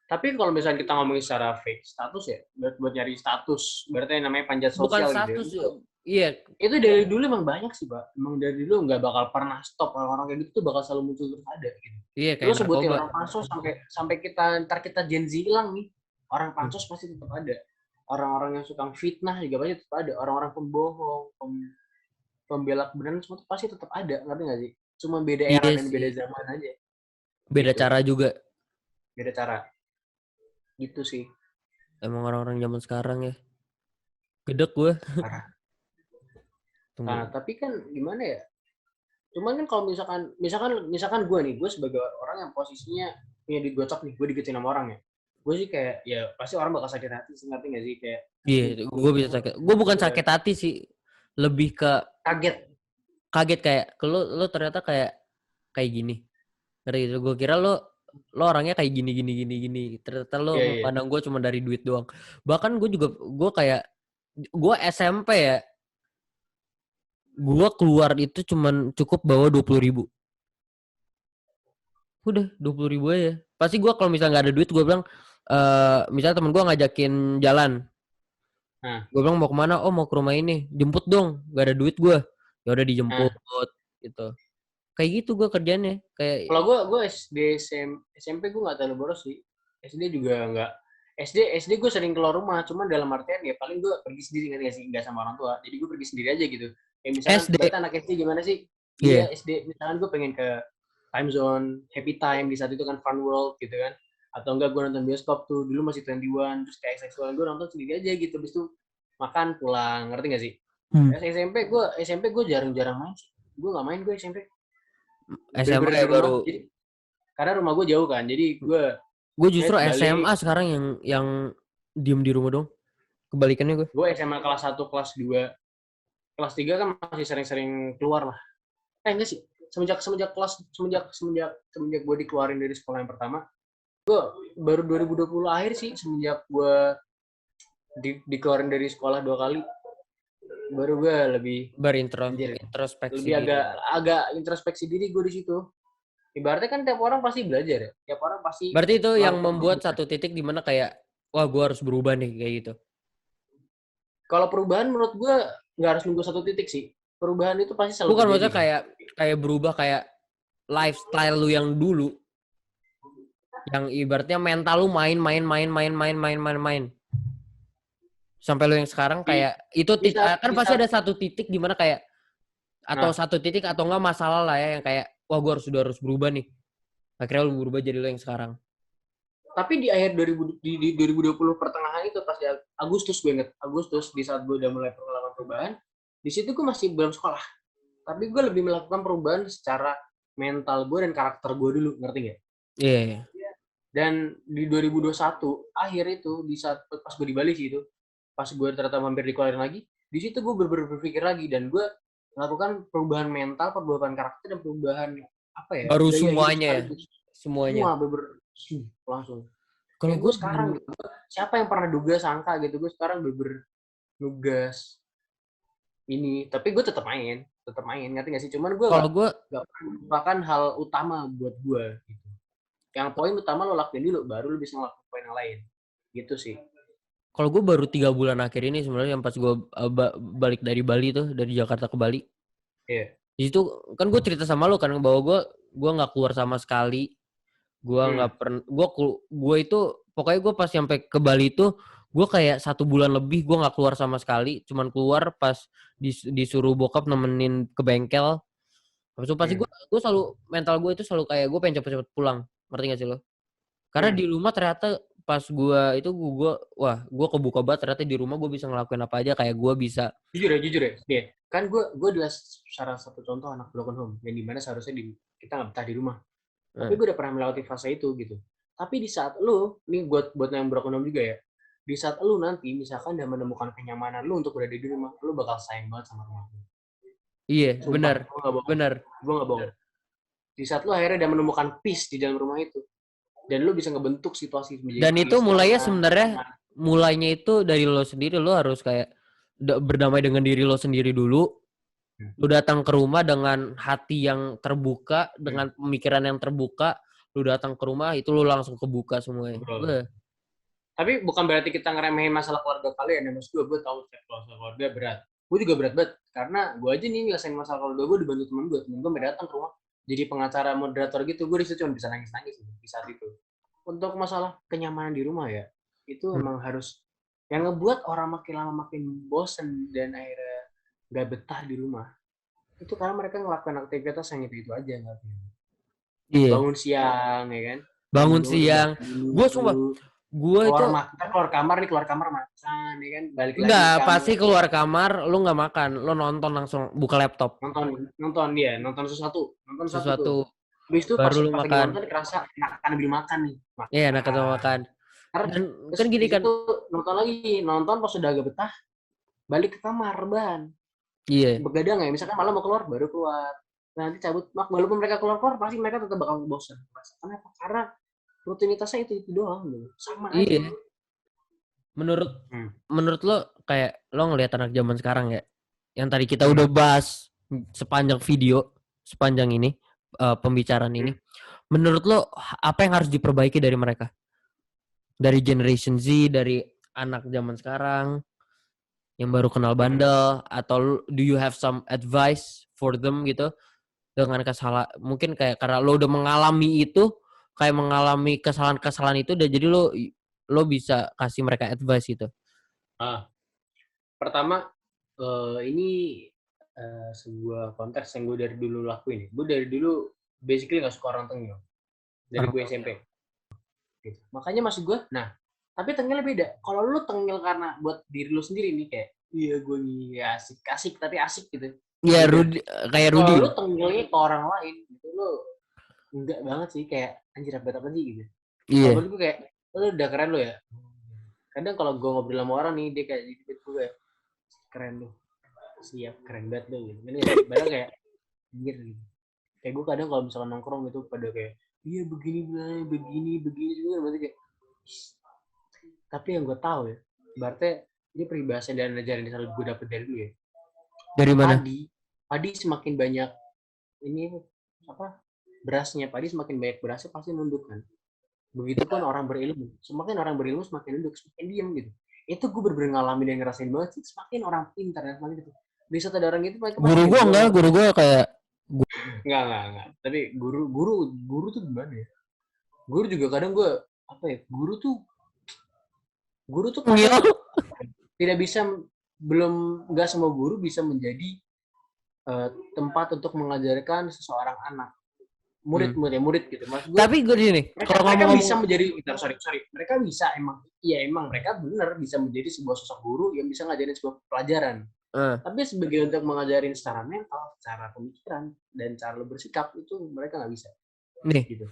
tapi kalau misalnya kita ngomongin secara fake status ya, buat nyari status, berarti yang namanya panjat Bukan sosial gitu ya. status, iya, Itu dari dulu emang banyak sih, Pak. Emang dari dulu nggak bakal pernah stop, orang-orang kayak gitu tuh bakal selalu muncul terus ada gitu. iya Lu kayak sebutin narkoba. orang pansos sampai sampai ntar kita Gen Z hilang nih, orang pansos pasti tetap ada. Orang-orang yang suka fitnah juga pasti tetap ada. Orang-orang pembohong, pembela kebenaran semua tuh pasti tetap ada, ngerti nggak sih? Cuma beda era Iya dan beda sih. zaman aja. Beda Gitu. cara juga. Beda cara. Gitu sih. Emang orang-orang zaman sekarang ya. Gedek gue. Parah. Nah, Tunggu. tapi kan gimana ya? Cuman kan kalau misalkan gue nih, gue sebagai orang yang posisinya punya duit gocap nih, gue digetin sama orang ya. Gue sih kayak, ya pasti orang bakal sakit hati sih, ngerti gak sih? Kayak, Iya, gue bisa gue sakit. Gue bukan sakit hati sih. Lebih ke kaget. kaget kayak lo ternyata kayak gini. Ngerti gitu. Gue kira lo orangnya kayak gini gini gini gini. Ternyata lo Iya, iya. memandang gue cuma dari duit doang. Bahkan gue kayak gue SMP ya. Gue keluar itu cuman cukup bawa 20.000. Udah 20.000 aja. Pasti gue kalau misalnya nggak ada duit gue bilang misalnya temen gue ngajakin jalan. Nah, Gue bilang mau kemana? Oh mau ke rumah ini. Jemput dong. Gak ada duit gue. Ya udah dijemput nah. gitu. Kayak gitu gue kerjanya. Kayak Kalau gue SD, SMP gue nggak terlalu boros sih. SD juga nggak. SD gue sering keluar rumah, cuman dalam artian ya paling gue pergi sendiri nggak sih, nggak sama orang tua. Jadi gue pergi sendiri aja gitu. Kayak misalkan, SD. berarti anak SD gimana sih? Iya Iya. SD, misalkan gue pengen ke Time Zone, Happy Time di saat itu kan Fun World gitu kan. Atau enggak gue nonton bioskop tuh, dulu masih 21, terus kayak seksual gue nonton sendiri aja gitu. Habis itu makan pulang, ngerti gak sih? SMP gue jarang-jarang main sih. Gue nggak main gue SMP. SMA Bener-bener ya di rumah. baru. Jadi karena rumah gue jauh kan, jadi gue Gue justru SMA balik. sekarang yang diem di rumah dong. Kebalikannya gue. Gue SMA kelas 1, kelas 2, kelas 3 kan masih sering-sering keluar lah. Enggak sih, semenjak gue dikeluarin dari sekolah yang pertama, baru 2020 akhir sih, semenjak gue dikeluarin dari sekolah 2 kali, baru gue lebih anjir, Berintrospeksi lebih diri. agak introspeksi diri gue di situ. Ibaratnya kan tiap orang pasti belajar ya, tiap orang pasti Berarti itu yang melakukan membuat perubahan. satu titik di mana kayak wah gue harus berubah nih kayak gitu. Kalau perubahan menurut gue nggak harus nunggu satu titik sih. Perubahan itu pasti selalu Bukan terjadi maksudnya kan. kayak berubah kayak lifestyle lu yang dulu yang ibaratnya mental lu main sampai lu yang sekarang Di, kayak itu di saat kan di pasti saat ada satu titik di mana kayak atau nah, satu titik atau enggak masalah lah ya yang kayak wah gue harus berubah nih akhirnya lu berubah jadi lu yang sekarang. tapi di akhir 2000, di 2020 pertengahan itu pas di Agustus, gue inget Agustus, di saat gue udah mulai melakukan perubahan, di situ gue masih belum sekolah, tapi gue lebih melakukan perubahan secara mental gue dan karakter gue dulu, ngerti nggak? Iya yeah. Dan di 2021 akhir itu, di saat pas gue di Bali sih itu, pas gue ternyata mampir di Kuala lagi, di situ gue berpikir lagi dan gue melakukan perubahan mental, perubahan karakter, dan perubahan apa ya, Baru gaya hidup semuanya ya sekaligus. semuanya. Semua langsung. Kalau Kayak gue gue sekarang gitu, siapa yang pernah duga sangka gitu, gue sekarang nugas ini, tapi gue tetap main, ngerti gak sih? Cuman gue kalau gue nggak merupakan hal utama buat gue. Gitu. Yang poin utama lo lakuin dulu, baru lo bisa ngelakuin poin yang lain. Gitu sih. Kalau gue baru 3 bulan akhir ini sebenarnya yang pas gue balik dari Bali tuh, dari Jakarta ke Bali. Iya. Di situ kan gue cerita sama lo kan bahwa gue nggak keluar sama sekali. Gue nggak pernah. Gue itu pokoknya gue pas sampai ke Bali itu gue kayak 1 bulan lebih gue nggak keluar sama sekali. Cuman keluar pas disuruh bokap nemenin ke bengkel. Habis itu pasti gue selalu mental gue itu selalu kayak gue pengen cepet-cepet pulang. Ngerti gak sih lo? Karena di rumah ternyata pas gue gue kebuka banget ternyata di rumah gue bisa ngelakuin apa aja, kayak gue bisa Jujur ya, dia kan gue adalah salah satu contoh anak broken home yang dimana seharusnya kita nggak betah di rumah. Tapi gue udah pernah melewati fase itu gitu. Tapi di saat lu, ini buat yang broken home juga ya, di saat lu nanti misalkan udah menemukan kenyamanan lu untuk berada di rumah, lu bakal sayang banget sama rumah lu. iya. Sumpah, Benar gue nggak bohong. Di saat lu akhirnya udah menemukan peace di dalam rumah itu, dan lu bisa ngebentuk situasi menjadi dan itu peace, mulainya itu dari lo sendiri. Lo harus kayak berdamai dengan diri lo sendiri dulu. Lu datang ke rumah dengan hati yang terbuka, dengan pemikiran yang terbuka. Lu datang ke rumah itu lu langsung kebuka semuanya. Tapi bukan berarti kita ngeremehin masalah keluarga kalian ya. Maksud gue tahu masalah keluarga berat. Gue juga berat banget. Karena gue aja nih nyelesain masalah keluarga gue dibantu temen gue. Temen gue datang ke rumah jadi pengacara moderator gitu. Gue disitu cuma bisa nangis-nangis di saat itu. Untuk masalah kenyamanan di rumah ya, itu emang harus yang ngebuat orang makin lama makin bosen dan akhirnya gak betah di rumah. Itu karena mereka ngelakuin aktivitas yang itu aja. Iya. Bangun siang ya kan. Bangun siang. Gue sumpah. Gue itu keluar kamar makan ya kan, balik lagi. Enggak, pasti keluar kamar lu nggak makan, lu nonton langsung buka laptop. Nonton sesuatu. Habis itu baru pas lu makan. Nonton kerasa enakan ambil makan nih. Iya, enak atau makan. Dan kan gini kan. Nonton pas udah agak betah, balik ke kamar ban. Iya. Begadang ya, misalkan malam mau keluar baru keluar. Nanti cabut, walaupun mereka keluar pasti mereka tetap bakal bosan. Kenapa? Karena rutinitasnya itu doang gitu. Sama aja. Menurut lo kayak lo ngelihat anak zaman sekarang ya, yang tadi kita udah bahas sepanjang video, sepanjang ini pembicaraan ini, menurut lo apa yang harus diperbaiki dari mereka, dari generation Z, dari anak zaman sekarang yang baru kenal bandel, atau do you have some advice for them gitu dengan kesalahan, mungkin kayak karena lo udah mengalami itu, kayak mengalami kesalahan-kesalahan itu, dan jadi lo bisa kasih mereka advice gitu. Pertama, ini sebuah konteks yang gue dari dulu lakuin. Gue dari dulu basically gak suka orang tengil. Dari gue SMP. Gitu. Makanya maksud gue, tapi tengilnya beda. Kalau lu tengil karena buat diri lu sendiri nih, kayak, iya gue nih asik, tapi asik gitu. Iya, kayak Rudy. Kalau lu tengilnya ke orang lain, gitu, lu enggak banget sih, kayak anjir apa sih gitu. Iya. Kalau gue kayak, lu udah keren lu ya. Kadang kalau gue ngobrol sama orang nih, dia kayak gitu, gue kayak, keren lu. Siap, keren banget lu gitu. Padahal kayak, anjir gitu. Kayak gue kadang kalau misalkan nongkrong gitu, pada kayak, iya begini juga, berarti kayak, tapi yang gue tahu ya, berarti ini peribahasa dan ajaran yang selalu gue dapet dari dulu ya. Dari mana? Padi semakin banyak ini berasnya, padi semakin banyak berasnya pasti nunduk kan. Begitupun orang berilmu, semakin orang berilmu semakin nunduk, semakin diam gitu. Itu gue bener-bener ngalamin dan ngerasain banget sih. Semakin orang pintar dan semakin gitu. Bisa ada orang gitu. Guru gue kayak Enggak. Tapi guru tuh gimana ya? Guru juga kadang gue guru tuh kadang tidak bisa, nggak semua guru bisa menjadi tempat untuk mengajarkan seseorang anak. Murid gitu. Maksud gue, tapi gue gini, mereka bisa menjadi, mereka bisa emang mereka benar bisa menjadi sebuah sosok guru yang bisa ngajarin sebuah pelajaran. Tapi sebagai untuk mengajarin secara mental, secara pemikiran, dan cara lo bersikap, itu mereka nggak bisa. Nih, gitu.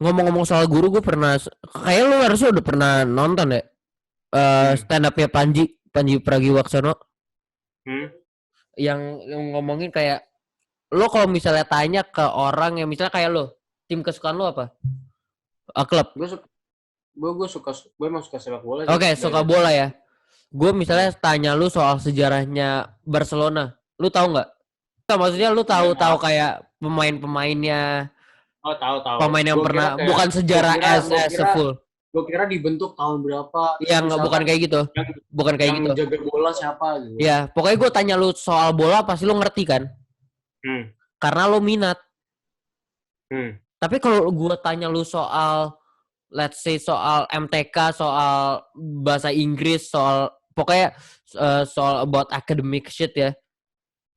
Ngomong-ngomong soal guru, gue pernah, kayak lo harusnya udah pernah nonton ya, stand up-nya Panji Pragiwaksono. Yang ngomongin kayak, lo kalau misalnya tanya ke orang yang misalnya kayak lo, tim kesukaan lo apa? Klub. Gue emang suka sepak bola. Oke, suka bola ya. Gue misalnya tanya lu soal sejarahnya Barcelona, lu tahu nggak? Maksudnya lu tahu kayak pemain-pemainnya, Oh, tahu. Pemain yang Gue kira pernah kayak bukan sejarah gue as a kira full. gue kira dibentuk tahun berapa, terus Yang bukan misalkan kayak gitu. yang Bukan kayak yang gitu. jaga bola siapa gitu. Ya, pokoknya gue tanya lu soal bola pasti lu ngerti kan? Hmm. Karena lu minat. Hmm. Tapi kalau gue tanya lu soal let's say soal MTK, soal bahasa Inggris, soal pokoknya soal about academic shit ya.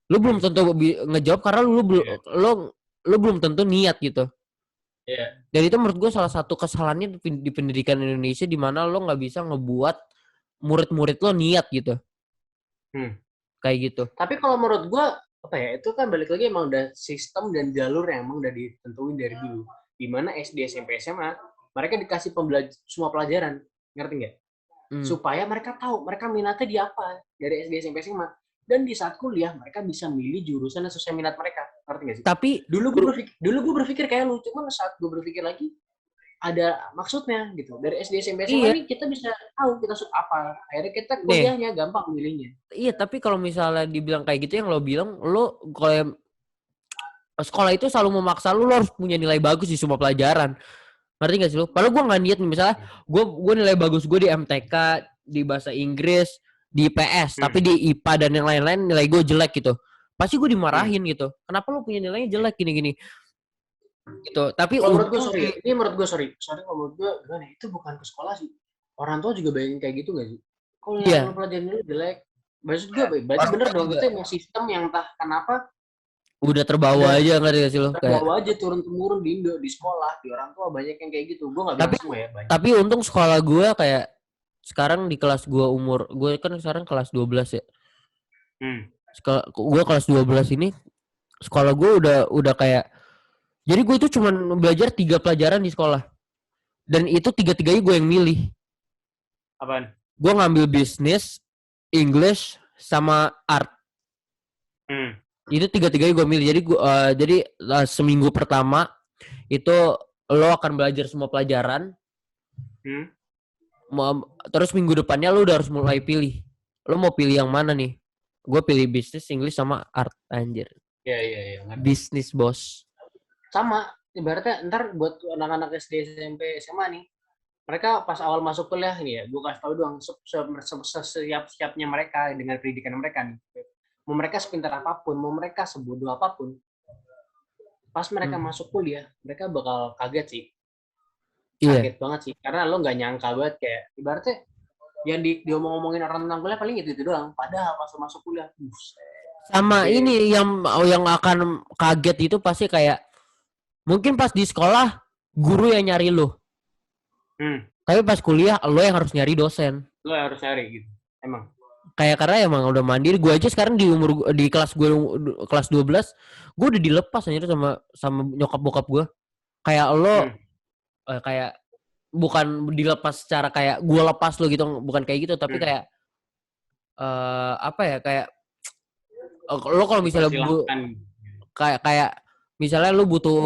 Lu belum tentu ngejawab karena Yeah. lu belum tentu niat gitu. Yeah. Dan itu menurut gue salah satu kesalahannya di pendidikan Indonesia di mana lo nggak bisa ngebuat murid-murid lo niat gitu. Kayak gitu. Tapi kalau menurut gue apa ya, itu kan balik lagi emang udah sistem dan jalur yang emang udah ditentuin dari dulu. Di mana SD, SMP, SMA mereka dikasih semua pelajaran, ngerti nggak? Supaya mereka tahu mereka minatnya di apa dari SD, SMP, SMA. Dan di saat kuliah mereka bisa milih jurusan yang sesuai minat mereka, ngerti nggak sih? Tapi dulu gue berpikir kayak lu, cuma saat gue berpikir lagi ada maksudnya gitu. Dari SD, SMP, SMA nih kita bisa tahu kita suka apa. Akhirnya kita kuliahnya gampang milihnya. Iya, tapi kalau misalnya dibilang kayak gitu yang lo bilang, lo kalau sekolah itu selalu memaksa lo harus punya nilai bagus di semua pelajaran. Ngerti gak sih lo? Padahal gue gak niat nih, misalnya gue nilai bagus gue di MTK, di bahasa Inggris, di IPS, tapi di IPA dan yang lain-lain nilai gue jelek gitu. Pasti gue dimarahin gitu. Kenapa lo punya nilainya jelek gini-gini? Gitu. Tapi kalau menurut gue sorry kalau menurut gue gimana, itu bukan ke sekolah sih, orang tua juga bayangin kayak gitu gak sih? Kalau yang pelajaran dulu jelek, maksud gue berarti bener dong, itu emang sistem yang entah kenapa udah terbawa aja, nggak sih lo? Terbawa aja turun temurun di Indo, di sekolah, di orang tua banyak yang kayak gitu. Gue nggak bilang semua ya, banyak. Tapi untung sekolah gue kayak sekarang di kelas gue gue kan sekarang kelas 12 ya. Gue kelas 12 ini sekolah gue udah kayak, jadi gue itu cuma belajar 3 pelajaran di sekolah. Dan itu 3-3nya gue yang milih. Apaan? Gue ngambil bisnis, English, sama art. Itu 3-3nya gue milih. Jadi seminggu pertama itu lo akan belajar semua pelajaran. Terus minggu depannya lo udah harus mulai pilih. Lo mau pilih yang mana nih? Gue pilih bisnis, English, sama art. Anjir. Iya. Bisnis, bos. Sama. Ibaratnya ntar buat anak-anak SD, SMP, SMA nih, mereka pas awal masuk kuliah nih ya, gue kasih tau doang, siap-siapnya mereka dengan pendidikan mereka nih. Mau mereka sepintar apapun, mau mereka sebodoh apapun, pas mereka masuk kuliah, mereka bakal kaget sih. Kaget banget sih, karena lo nggak nyangka banget, kayak ibaratnya yang diomong-ngomongin orang tentang kuliah paling itu doang. Padahal pas masuk kuliah, sama ini yang akan kaget itu pasti kayak mungkin pas di sekolah guru yang nyari lo, tapi pas kuliah lo yang harus nyari dosen. Lo yang harus nyari gitu, emang. Kayak karena emang udah mandiri. Gue aja sekarang di kelas gue kelas 12 gue udah dilepas aja sama nyokap bokap gue. Kayak lo kayak bukan dilepas secara kayak gue lepas lo gitu, bukan kayak gitu, tapi kayak apa ya, kayak lo kalau misalnya kayak misalnya lo butuh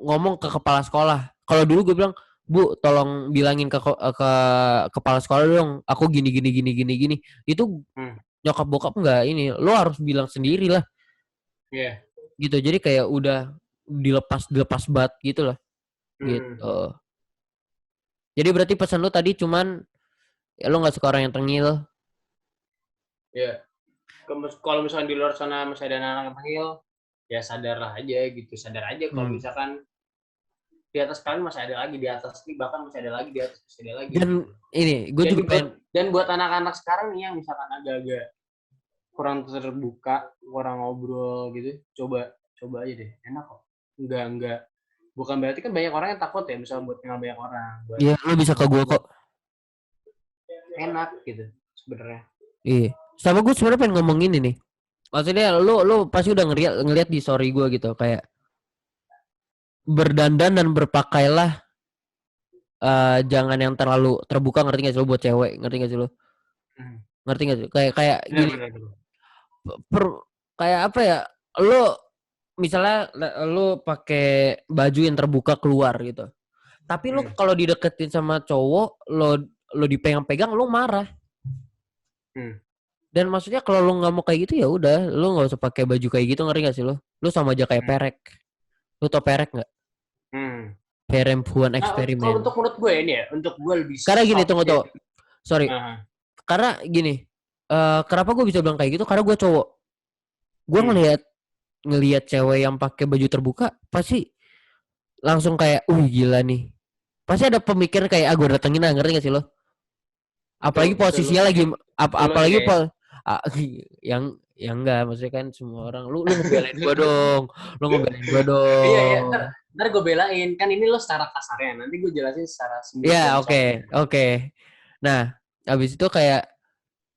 ngomong ke kepala sekolah. Kalau dulu gue bilang, Bu, tolong bilangin ke kepala sekolah dong, aku gini. Itu nyokap bokap enggak ini, lo harus bilang sendiri lah. Iya. Gitu. Jadi kayak udah dilepas banget gitu lah. Gitu. Jadi berarti pesan lo tadi cuman ya lo enggak suka orang yang tengil. Iya. Kalau misalnya di luar sana masih ada anak-anak yang tengil, ya sadarlah aja gitu. Sadar aja kalau misalkan di atas kalian masih ada lagi, di atas ini bahkan masih ada lagi, di atas masih ada lagi. Dan ini gue juga dan buat anak-anak sekarang nih yang misalkan agak-agak kurang terbuka, kurang ngobrol gitu, coba aja deh, enak kok. Enggak, bukan berarti kan banyak orang yang takut ya misalnya buat kenal banyak orang. Iya, lo bisa ke gue kok. Enak gitu sebenarnya. Iya, sama gue sebenarnya pengen ngomong ini nih. Maksudnya lo pasti udah ngeliat di story gue gitu, kayak berdandan dan berpakailah jangan yang terlalu terbuka, ngerti gak sih lo, buat cewek, ngerti gak sih lo? Ngerti gak sih? Kayak gini. Kayak apa ya? Lo misalnya lo pakai baju yang terbuka keluar gitu. Tapi lo kalau dideketin sama cowok, lo dipegang-pegang, lo marah. Dan maksudnya kalau lo nggak mau kayak gitu ya udah, lo nggak usah pakai baju kayak gitu, ngerti gak sih lo? Lo sama aja kayak perek. Lo tau perek nggak? Perempuan Nah, kalau eksperimen. untuk menurut gue ini ya, untuk gue lebih Karena gini, soft tunggu. ya. Sorry. Uh, Karena gini. Kenapa gue bisa bilang kayak gitu? Karena gue cowok. Gue hmm. ngelihat cewek yang pakai baju terbuka pasti langsung kayak, gila nih. Pasti ada pemikiran kayak, gue datengin lah, ngerti gak sih lo? Apalagi Itu lu posisinya lagi, nih apalagi kayaknya. yang enggak, maksudnya kan semua orang, lu ngebelain gue dong, lu ngebelain gue Iya ya, dong. ntar gue belain. Kan ini lo secara kasarnya, nanti gue jelasin secara smooth Ya, dan oke, softnya. oke. Nah, habis itu kayak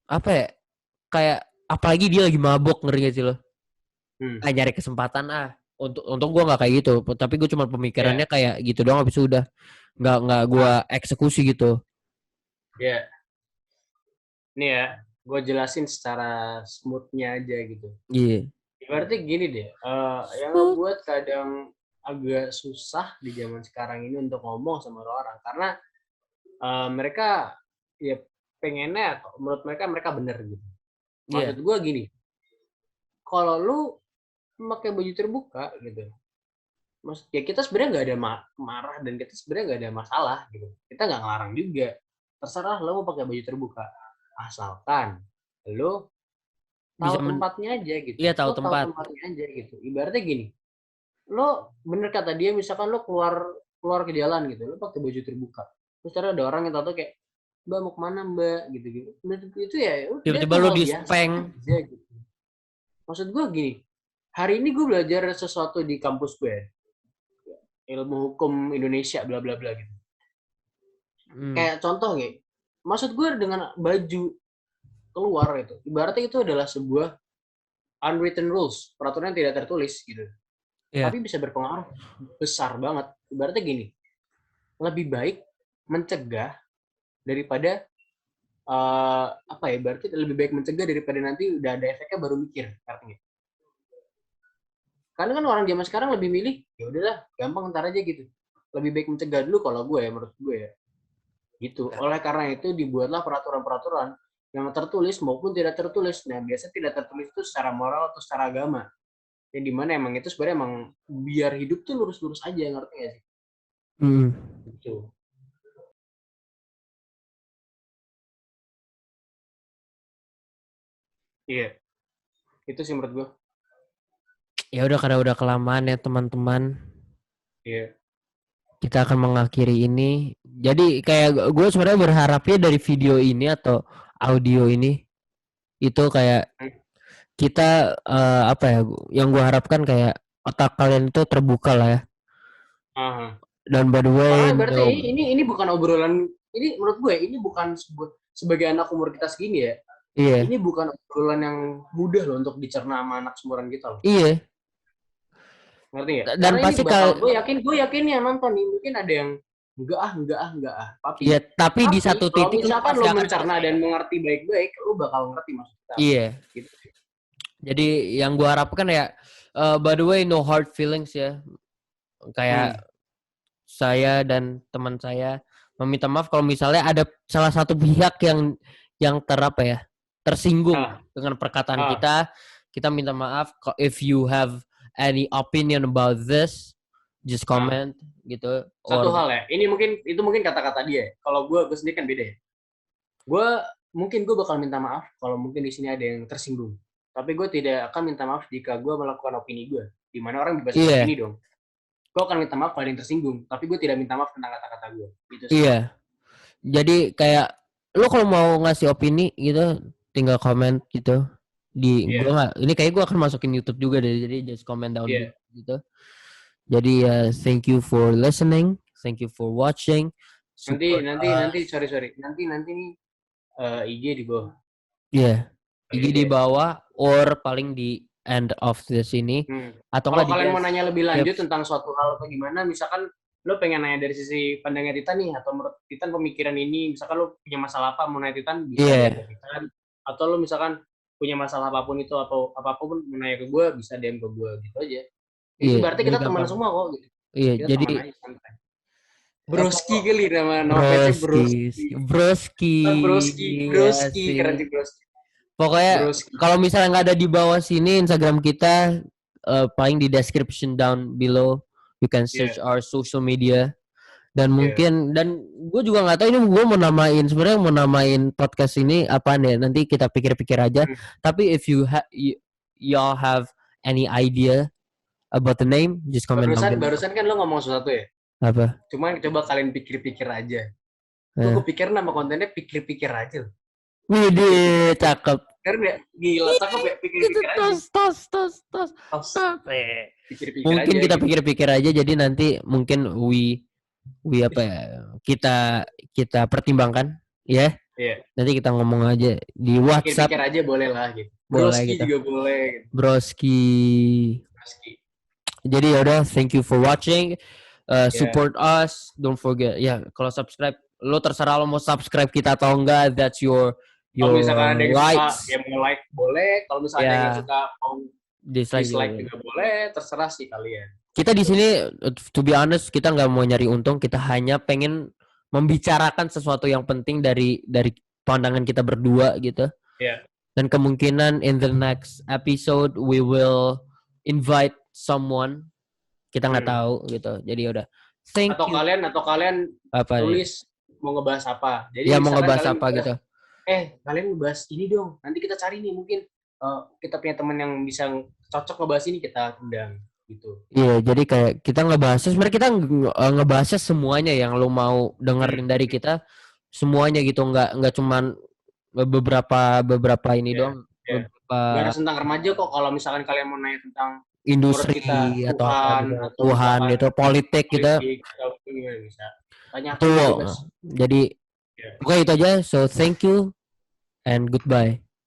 apa ya? Kayak apalagi dia lagi mabok, ngerti gak sih lo? Hmm. Nyari kesempatan untuk gue nggak kayak gitu, tapi gue cuma pemikirannya Ya, kayak gitu doang, habis itu udah nggak gue ah, eksekusi gitu. ya. Nih ya, gue jelasin secara smoothnya aja gitu. Iya. Berarti gini deh, yang Smooth. ngebuat kadang agak susah di zaman sekarang ini untuk ngomong sama orang karena mereka ya pengennya menurut mereka mereka bener gitu. Maksud Iya. gue gini, kalau lu pakai baju terbuka gitu, maksud ya kita sebenarnya nggak ada marah dan kita sebenarnya nggak ada masalah gitu. Kita nggak ngelarang juga. Terserah lo mau pakai baju terbuka, asalkan lo tahu Bisa tempatnya aja gitu. iya, tahu Lo tahu tempat. tempatnya aja gitu. Ibaratnya gini, lo bener kata dia misalkan lo keluar keluar ke jalan gitu, lo pakai baju terbuka. Terus ada orang yang tahu kayak Mbak mau kemana Mbak gitu gitu. Menurut itu ya dia Tiba-tiba tuh lu hal di biasa speng. aja gitu. Maksud gue gini, hari ini gue belajar sesuatu di kampus gue, ilmu hukum Indonesia bla bla bla gitu. Hmm. Kayak contoh nih, maksud gue dengan baju keluar itu, ibaratnya itu adalah sebuah unwritten rules, peraturan yang tidak tertulis gitu. Iya. Tapi bisa berpengaruh besar banget. Ibaratnya gini, lebih baik mencegah daripada apa ya? Berarti lebih baik mencegah daripada nanti udah ada efeknya baru mikir artinya. Karena kan orang zaman sekarang lebih milih ya udahlah gampang ntar aja gitu. Lebih baik mencegah dulu kalau gue ya menurut gue ya. Gitu. Oleh karena itu dibuatlah peraturan-peraturan yang tertulis maupun tidak tertulis. Nah, biasanya tidak tertulis itu secara moral atau secara agama. Yang dimana emang itu sebenarnya emang biar hidup tuh lurus-lurus aja, ngerti gak sih? Hmm. Gitu. Iya, itu sih menurut gue. Ya udah, karena udah kelamaan ya teman-teman. Iya. Kita akan mengakhiri ini. Jadi kayak gue sebenarnya berharapnya dari video ini atau audio ini itu kayak kita apa ya? Yang gue harapkan kayak otak kalian itu terbuka lah ya. Aha. Dan by the way, Karena berarti no, ini bukan obrolan, ini menurut gue ini bukan sebagai anak umur kita segini ya. iya, Ini bukan obrolan yang mudah loh untuk dicerna sama anak seumuran kita loh. iya. Ngerti ya? Dan Karena ini pasti bakal gue yakin yang nonton nih mungkin ada yang enggak ah. ya, Tapi tapi di tapi satu kalau titik lu misalkan pasti lo akan mencerna ngerasain. dan mengerti baik-baik, lo bakal ngerti maksud kita apa. Iya. Gitu. Jadi yang gue harapkan ya, by the way, no hard feelings ya. Kayak Hmm. saya dan teman saya meminta maaf kalau misalnya ada salah satu pihak yang terapa ya, tersinggung Ah, dengan perkataan ah. kita. Kita minta maaf. If you have any opinion about this, just Nah, comment gitu. satu Or hal ya. Itu mungkin kata-kata dia. Kalau gue sendiri kan beda ya. Gue mungkin gue bakal minta maaf kalau mungkin di sini ada yang tersinggung. Tapi gue tidak akan minta maaf jika gue melakukan opini gue. Di mana orang bebas iya, beropini dong. Gue akan minta maaf kalau ada yang tersinggung. Tapi gue tidak minta maaf tentang kata-kata gue. Gitu sih. iya. Jadi kayak lo kalau mau ngasih opini gitu, tinggal komen gitu. Gua Iya. nggak, ini kayak gue akan masukin YouTube juga deh, jadi just comment down Iya. below gitu. Jadi ya, thank you for listening, thank you for watching, Nanti support nanti nanti us. sorry. Nanti nih IG di bawah. Ya, yeah. IG di Iya. bawah or paling di end of this ini, Hmm. atau Kalau enggak di kalian mau nanya lebih lanjut description. tentang suatu hal atau gimana, misalkan lo pengen nanya dari sisi pandangnya Titan nih, atau menurut Titan pemikiran ini, misalkan lo punya masalah apa mau nanya Titan, bisa Iya, DM ke Titan. Atau lo misalkan punya masalah apapun itu atau apapun mau nanya ke gue, bisa DM ke gue gitu aja. Ini iya, berarti jadi kita teman gampang. semua kok. Gitu. Iya, Kita jadi teman aja santai. Broski pokok kali nama fansnya broski, Broski. broski, Broski, ya Broski, keren sih. sih Broski. Pokoknya Broski. kalau misalnya nggak ada di bawah sini Instagram kita, paling di description down below You can search Yeah. our social media. Dan Yeah. mungkin, dan gue juga nggak tahu ini gue mau namain podcast ini apaan ya. Nanti kita pikir-pikir aja. Tapi if y'all have any idea about the name, just comment down below. Barusan kan lo ngomong sesuatu ya. Apa? Cuma coba kalian pikir-pikir aja. Gue pikir nama kontennya pikir-pikir aja. Widih, cakep. Karena gila, cakep ya, pikir-pikir aja. Tos. Pikir-pikir mungkin aja, kita gitu. pikir-pikir aja, jadi nanti mungkin we apa ya, kita pertimbangkan ya. Iya. Nanti kita ngomong aja di WhatsApp. Pikir-pikir aja boleh lah gitu. Boleh Broski gitu. juga boleh gitu. Broski. Jadi yaudah, thank you for watching. Support us, don't forget. Ya, kalau subscribe, lo terserah lo mau subscribe kita atau enggak, that's your kalau misalkan ada yang rights. suka, ya mau like boleh. Kalau misalkan ada yang suka mau dislike juga boleh, terserah sih kalian. Kita di sini, to be honest, kita nggak mau nyari untung, kita hanya pengen membicarakan sesuatu yang penting dari pandangan kita berdua gitu. Yeah. Dan kemungkinan in the next episode we will invite someone, kita nggak tahu gitu. Jadi udah. Thank you. Atau kalian apa tulis mau ngebahas apa. Jadi ya mau ngebahas apa gitu. Kalian ngebahas ini dong. Nanti kita cari nih, mungkin kita punya teman yang bisa cocok ngebahas ini, kita undang gitu. Iya, jadi kayak kita ngebahasnya, sebenarnya kita ngebahasnya semuanya yang lo mau dengerin dari kita, semuanya gitu, nggak cuman beberapa ini doang. Nggak harus tentang remaja kok. Kalau misalkan kalian mau nanya tentang industri kita, atau Tuhan gitu, politik kita bisa tanya. Jadi oke, itu aja. So thank you and goodbye.